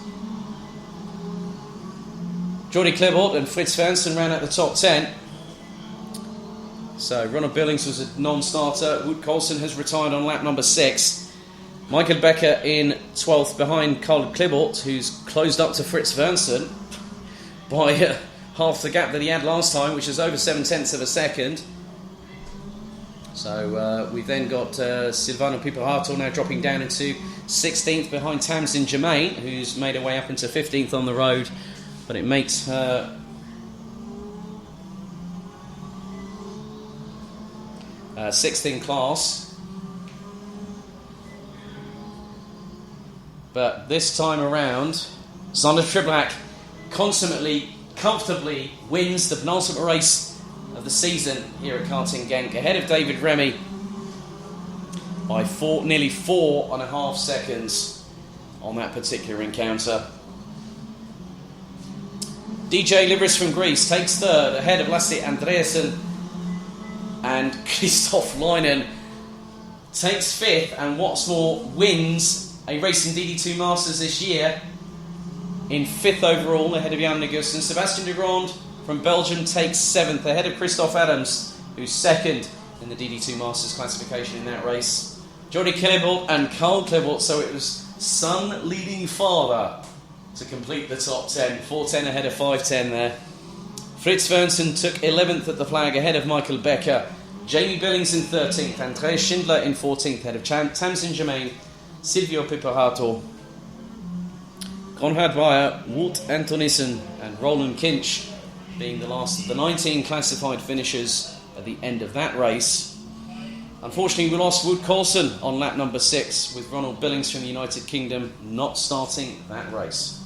Jordi Klebort and Fritz Fernsten ran out the top 10. So Ronald Billings was a non-starter. Wout Coulson has retired on lap number 6. Michael Becker in 12th behind Karl Klebort, who's closed up to Fritz Fernsten by half the gap that he had last time, which is over 0.7 of a second. So we've then got Silvano Piperato now dropping down into 16th behind Tamsin Germain, who's made her way up into 15th on the road, but it makes her 6th in class. But this time around, Sander Schiblack consummately, comfortably wins the penultimate race of the season here at Karting Genk, ahead of David Remy by nearly 4.5 seconds on that particular encounter. DJ Libris from Greece takes 3rd, ahead of Lasse Andreasen, and Christoph Leinen takes 5th, and what's more, wins a race in DD2 Masters this year in 5th overall, ahead of Jan Negusson. Sebastian de Grand from Belgium takes 7th, ahead of Christoph Adams, who's 2nd in the DD2 Masters classification in that race. Jordi Klebort and Karl Klebort, so it was son leading father to complete the top 10. 4:10 ahead of 5:10 there. Fritz Fernsten took 11th at the flag, ahead of Michael Becker. Jamie Billings in 13th, Andreas Schindler in 14th, ahead of Tamsin Germain, Silvio Piperato, Konrad Bayer, Wout Antonissen and Roland Kinch being the last of the 19 classified finishers at the end of that race. Unfortunately, we lost Wout Coulson on lap number 6, with Ronald Billings from the United Kingdom not starting that race.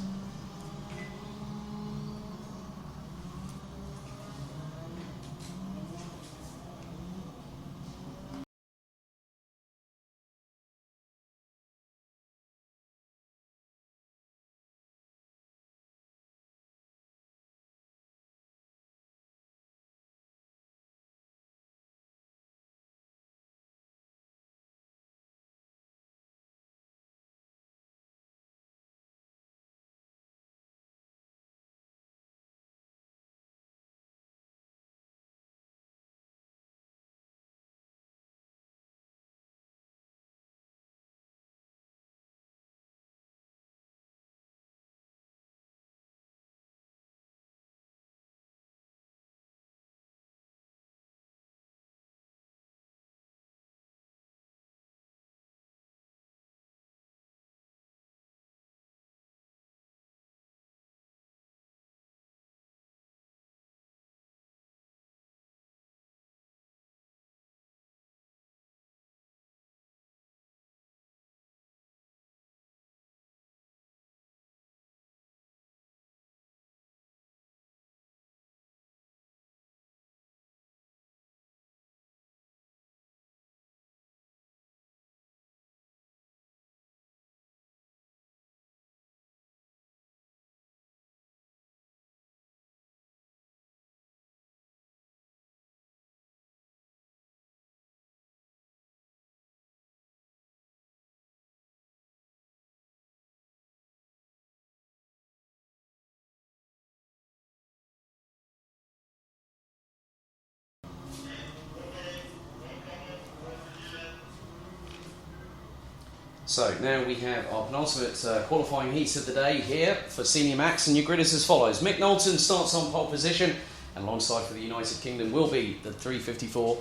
So now we have our penultimate qualifying heats of the day here for Senior Max, and your grid is as follows. Mick Knowlton starts on pole position, and alongside for the United Kingdom will be the 354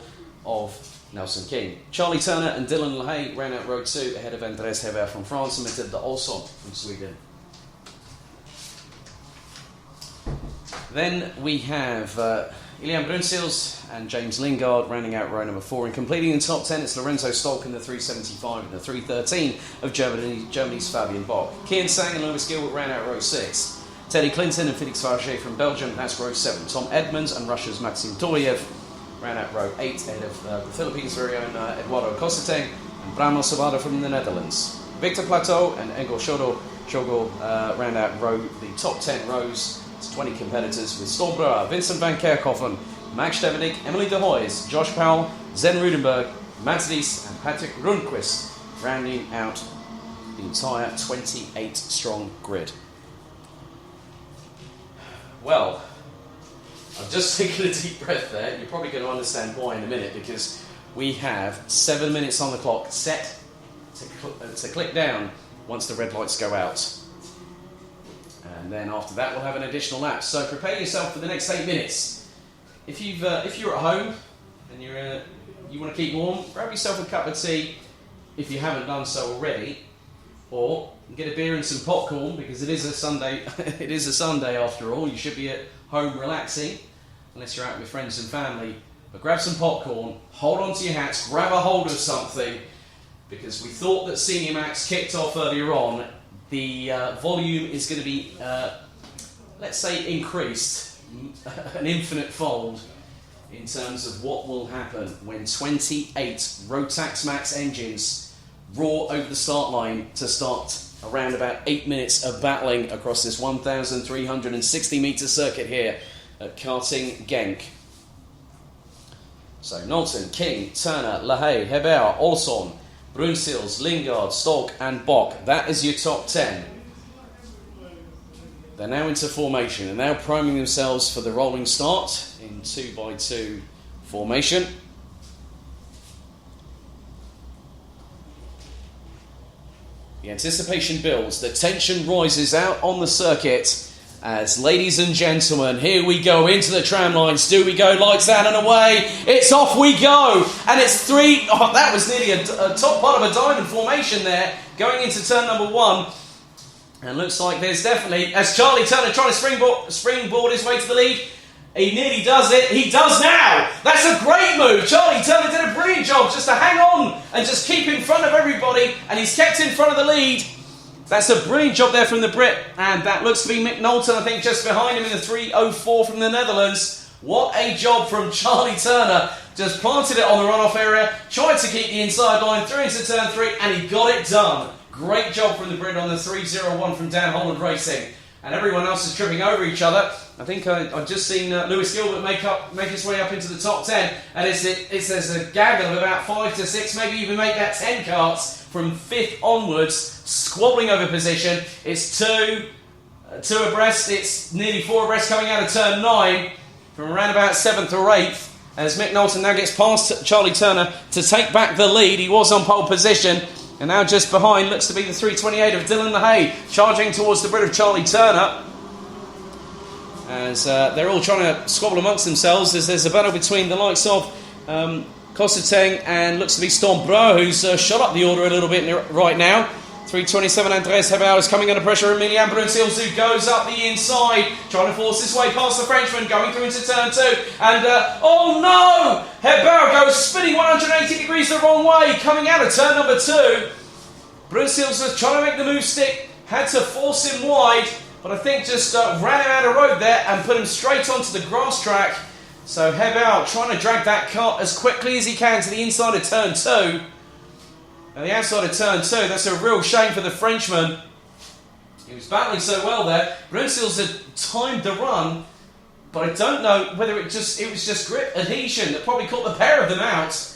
of Nelson King. Charlie Turner and Dylan LaHaye ran out row 2 ahead of Andres Heber from France and Matilda Olsson from Sweden. Then we have Ilian Brunsils and James Lingard rounding out row number 4, and completing the top 10 it's Lorenzo Stolk in the 375 and the 313 of Germany's Fabian Bock. Kian Sang and Lewis Gilbert ran out row 6. Teddy Clinton and Felix Farger from Belgium, that's row 7. Tom Edmonds and Russia's Maxim Toriev ran out row 8 ahead of the Philippines' very own Eduardo Cosseteng and Bramo Sabada from the Netherlands. Victor Plateau and Engel Shogo ran out the top 10 rows. 20 competitors with Storm Brouwer, Vincent van Kerkhoffen, Max Stevenik, Emily de Hoys, Josh Powell, Zen Rudenberg, Mads Dies and Patrick Rundqvist rounding out the entire 28 strong grid. Well, I've just taken a deep breath there. You're probably going to understand why in a minute, because we have 7 minutes on the clock set to click down once the red lights go out. And then after that, we'll have an additional lap. So prepare yourself for the next 8 minutes. If you're at home and you want to keep warm, grab yourself a cup of tea if you haven't done so already, or get a beer and some popcorn, because it is a Sunday. It is a Sunday after all. You should be at home relaxing, unless you're out with friends and family. But grab some popcorn, hold on to your hats, grab a hold of something, because we thought that Senior Max kicked off earlier on. The volume is going to be, let's say, increased an infinite fold in terms of what will happen when 28 Rotax Max engines roar over the start line to start around about 8 minutes of battling across this 1,360 metre circuit here at Karting Genk. So Knowlton, King, Turner, LaHaye, Heber, Olsson, Brunsils, Lingard, Stolk and Bock. That is your top 10. They're now into formation and now priming themselves for the rolling start in 2x2 formation. The anticipation builds, the tension rises out on the circuit as, ladies and gentlemen, here we go into the tram lines. Do we go? Lights out and away. It's off we go. And it's three. Oh, that was nearly a top part of a diamond formation there, going into turn number 1. And looks like there's definitely, as Charlie Turner trying to springboard his way to the lead, he nearly does it. He does now. That's a great move. Charlie Turner did a brilliant job just to hang on and just keep in front of everybody. And he's kept in front of the lead. That's a brilliant job there from the Brit, and that looks to be Mick Knowlton, I think, just behind him in the 3:04 from the Netherlands. What a job from Charlie Turner. Just planted it on the runoff area, tried to keep the inside line, through into turn 3, and he got it done. Great job from the Brit on the 3:01 from Dan Holland Racing. And everyone else is tripping over each other. I think I've just seen Lewis Gilbert make his way up into the top 10, and there's a gaggle of about 5 to 6, maybe even make that 10 karts from 5th onwards, squabbling over position. It's two abreast, it's nearly 4 abreast coming out of turn 9 from around about 7th or 8th, as Mick Knowlton now gets past Charlie Turner to take back the lead. He was on pole position, and now just behind looks to be the 328 of Dylan LaHaye, charging towards the Brit of Charlie Turner. As they're all trying to squabble amongst themselves, as there's a battle between the likes of Cosseteng and looks to be Storm Brouwer, who's shot up the order a little bit right now. 327 Andres Heber is coming under pressure. Emilian Brunsils, who goes up the inside, trying to force his way past the Frenchman, going through into turn 2. And, oh no! Heber goes spinning 180 degrees the wrong way, coming out of turn number 2. Brunsils was trying to make the move stick, had to force him wide, but I think just ran him out of road there and put him straight onto the grass track. So Heber trying to drag that kart as quickly as he can to the inside of turn 2. Now the outside of turn 2, that's a real shame for the Frenchman. He was battling so well there. Brunsils had timed the run, but I don't know whether it was just grip adhesion that probably caught the pair of them out.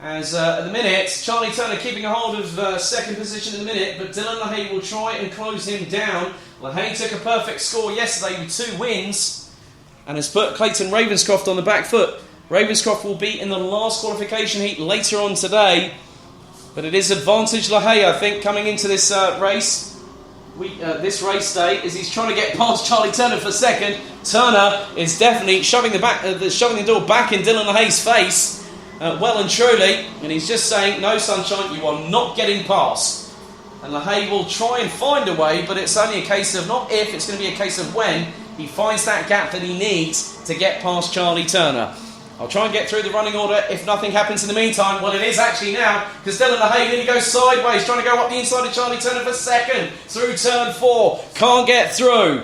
As at the minute, Charlie Turner keeping a hold of second position in the minute, but Dylan LaHaye will try and close him down. LaHaye took a perfect score yesterday with 2 wins and has put Clayton Ravenscroft on the back foot. Ravenscroft will be in the last qualification heat later on today. But it is advantage Lahey, I think, coming into this race. This race day, as he's trying to get past Charlie Turner for second. Turner is definitely shoving the door back in Dylan Lahey's face, well and truly, and he's just saying, no sunshine, you are not getting past. And Lahey will try and find a way, but it's only a case of not if, it's going to be a case of when he finds that gap that he needs to get past Charlie Turner. I'll try and get through the running order if nothing happens in the meantime. Well, it is actually now, because Dylan Lahey nearly goes sideways, trying to go up the inside of Charlie Turner for second, through turn 4. Can't get through.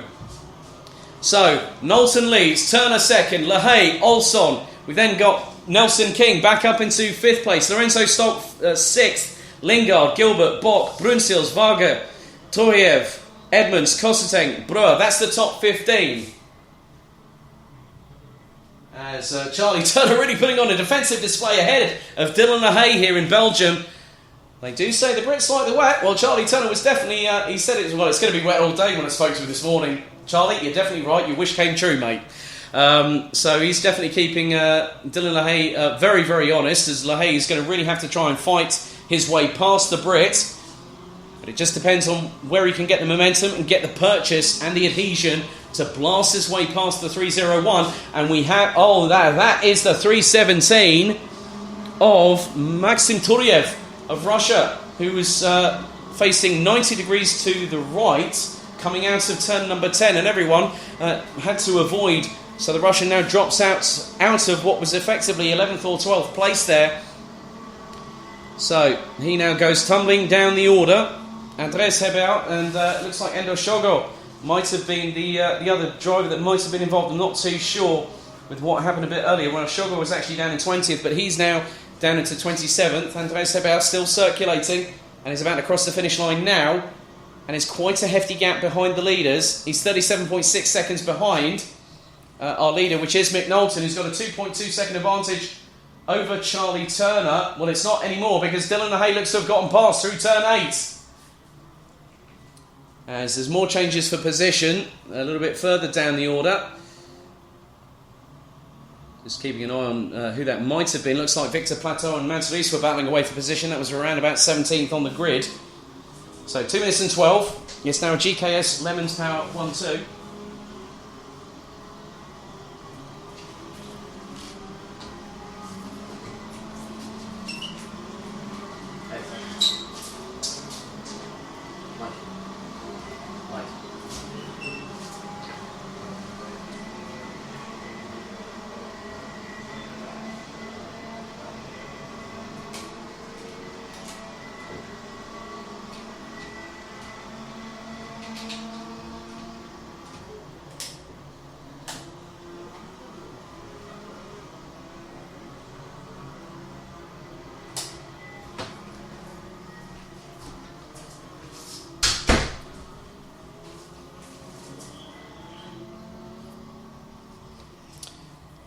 So, Knowlton leads, Turner second, Lahey, Olson. We've then got Nelson King back up into 5th place, Lorenzo Stolk 6th, Lingard, Gilbert, Bock, Brunsils, Varga, Toriev, Edmonds, Kosseteng, Breuer. That's the top 15. As Charlie Turner really putting on a defensive display ahead of Dylan Lahey here in Belgium. They do say the Brits like the wet. Well, Charlie Turner was definitely, he said it's going to be wet all day when I spoke to him this morning. Charlie, you're definitely right. Your wish came true, mate. So he's definitely keeping Dylan Lahey very, very honest, as Lahey is going to really have to try and fight his way past the Brit. But it just depends on where he can get the momentum and get the purchase and the adhesion to blast his way past the 301. And we have, that is the 317 of Maxim Turiev of Russia, who was facing 90 degrees to the right, coming out of turn number 10, and everyone had to avoid. So the Russian now drops out of what was effectively 11th or 12th place there. So he now goes tumbling down the order. Andres Hebel, and it looks like Endo Shogo might have been the other driver that might have been involved. I'm not too sure with what happened a bit earlier when Shogo was actually down in 20th, but he's now down into 27th. Andres Hebel still circulating and is about to cross the finish line now, and it's quite a hefty gap behind the leaders. He's 37.6 seconds behind our leader, which is Mick Knowlton, who's got a 2.2 second advantage over Charlie Turner. Well, it's not anymore, because Dylan Lahey looks to have gotten past through turn 8. As there's more changes for position a little bit further down the order. Just keeping an eye on who that might have been. Looks like Victor Plateau and Mads Rees were battling away for position. That was around about 17th on the grid. So 2 minutes and 12. It's now GKS Lemons Power 1-2.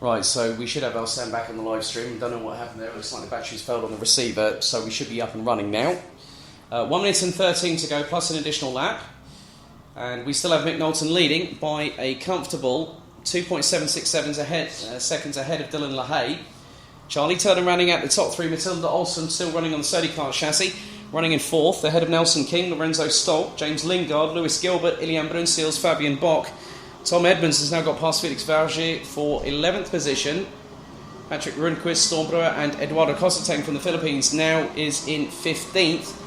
Right, so we should have our sound back on the live stream. Don't know what happened there. It looks like the batteries failed on the receiver, so we should be up and running now. 1 minute and 13 to go, plus an additional lap. And we still have Mick Knowlton leading by a comfortable 2.767 seconds ahead of Dylan Lahey. Charlie Turner running out the top 3. Matilda Olsen still running on the Sodi Kart chassis. Running in 4th, ahead of Nelson King, Lorenzo Stolk, James Lingard, Lewis Gilbert, Ilian Brunsils, Fabian Bock. Tom Edmonds has now got past Felix Varge for 11th position. Patrick Rundquist, Stormbrewer and Eduardo Kosseteng from the Philippines now is in 15th.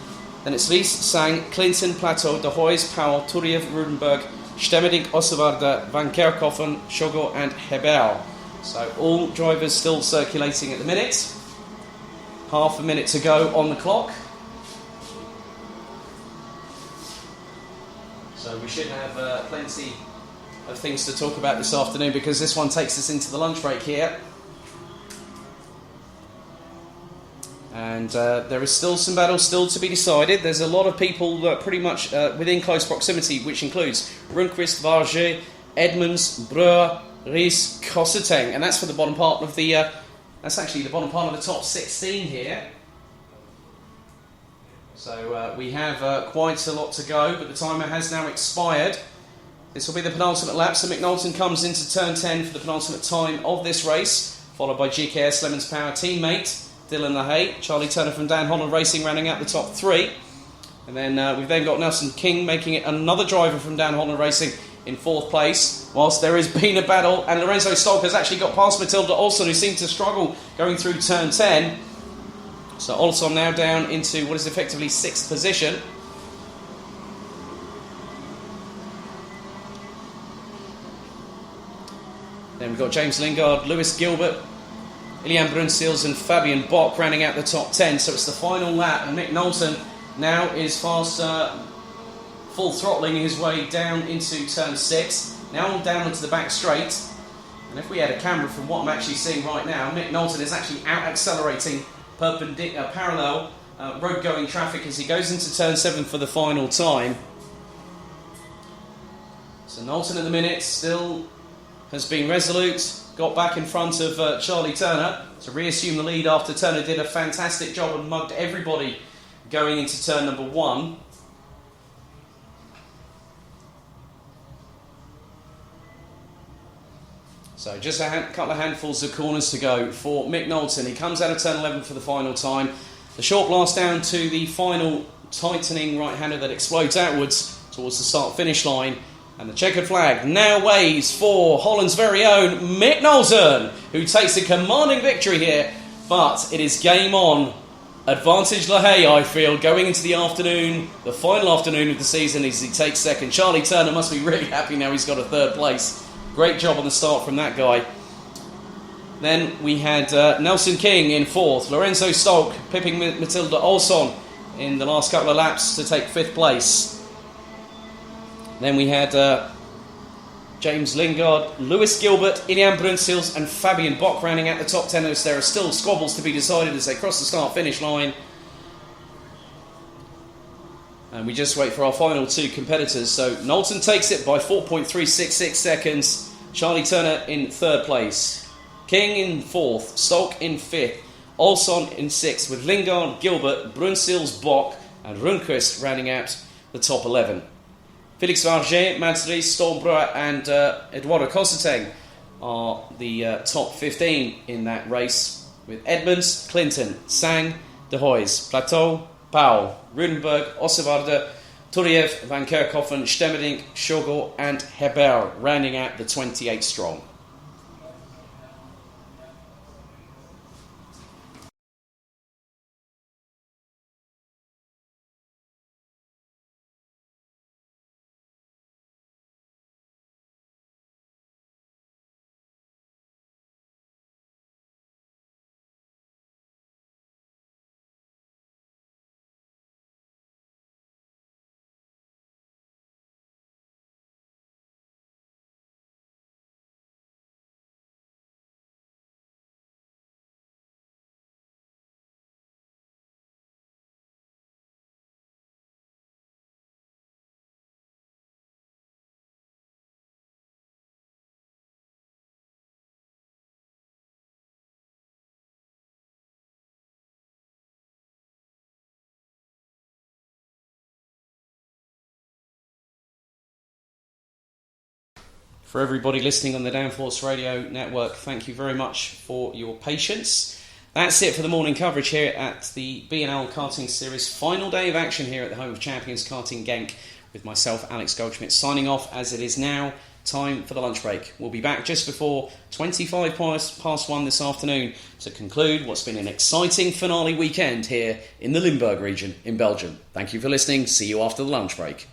Then it's Rees, Sang, Clinton, Plateau, De Hoys, Powell, Turiev, Rudenberg, Stemmerink, Ossevarda, Van Kerkhoffen, Shogo and Hebel. So all drivers still circulating at the minute. Half a minute to go on the clock. So we should have plenty of things to talk about this afternoon, because this one takes us into the lunch break here. And there is still some battles still to be decided. There's a lot of people pretty much within close proximity, which includes Rundquist, Varge, Edmonds, Breuer, Rees, Kosseteng, and that's for the bottom part of the. That's actually the bottom part of the top 16 here. So we have quite a lot to go, but the timer has now expired. This will be the penultimate lap, so Mick Knowlton comes into turn 10 for the penultimate time of this race, followed by GKS Lemons Power teammate Dylan LaHaye, Charlie Turner from Dan Holland Racing rounding out the top 3. And then we've then got Nelson King making it another driver from Dan Holland Racing in 4th place, whilst there has been a battle, and Lorenzo Stolk has actually got past Matilda Olsson, who seemed to struggle going through turn 10. So Olsson now down into what is effectively 6th position. Then we've got James Lingard, Lewis Gilbert, Ilian Brunsils and Fabian Bock rounding out the top 10. So it's the final lap, and Mick Knowlton now is fast full throttling his way down into turn 6. Now down into the back straight. And if we had a camera from what I'm actually seeing right now, Mick Knowlton is actually out-accelerating parallel road-going traffic as he goes into turn 7 for the final time. So Knowlton at the minute still has been resolute, got back in front of Charlie Turner to reassume the lead after Turner did a fantastic job and mugged everybody going into turn number 1. So just a couple of handfuls of corners to go for Mick Knowlton. He comes out of turn 11 for the final time. The short blast down to the final tightening right-hander that explodes outwards towards the start-finish line. And the checkered flag now waves for Holland's very own Mick Knowlton, who takes a commanding victory here. But it is game on. Advantage LaHaye, I feel, going into the afternoon, the final afternoon of the season as he takes second. Charlie Turner must be really happy now he's got a 3rd place. Great job on the start from that guy. Then we had Nelson King in 4th. Lorenzo Stolk pipping Matilda Olsson in the last couple of laps to take 5th place. Then we had James Lingard, Lewis Gilbert, Ilian Brunsils and Fabian Bock rounding out the top 10. As there are still squabbles to be decided as they cross the start-finish line. And we just wait for our final 2 competitors. So Knowlton takes it by 4.366 seconds. Charlie Turner in 3rd place. King in 4th. Stolk in 5th. Olsson in 6th with Lingard, Gilbert, Brunsils, Bock and Rundqvist rounding out the top 11. Felix Varget, Mads Ries, Stolbroek and Eduardo Cosseteng are the top 15 in that race, with Edmonds, Clinton, Sang, De Hoys, Plateau, Powell, Rudenberg, Ossevarde, Turiev, Van Kerkhoffen, Stemmerdink, Shogo and Hebert rounding out the 28 strong. For everybody listening on the Downforce Radio Network, thank you very much for your patience. That's it for the morning coverage here at the BNL Karting Series. Final day of action here at the home of champions Karting Genk with myself, Alex Goldschmidt, signing off as it is now time for the lunch break. We'll be back just before 25 past 1 this afternoon to conclude what's been an exciting finale weekend here in the Limburg region in Belgium. Thank you for listening. See you after the lunch break.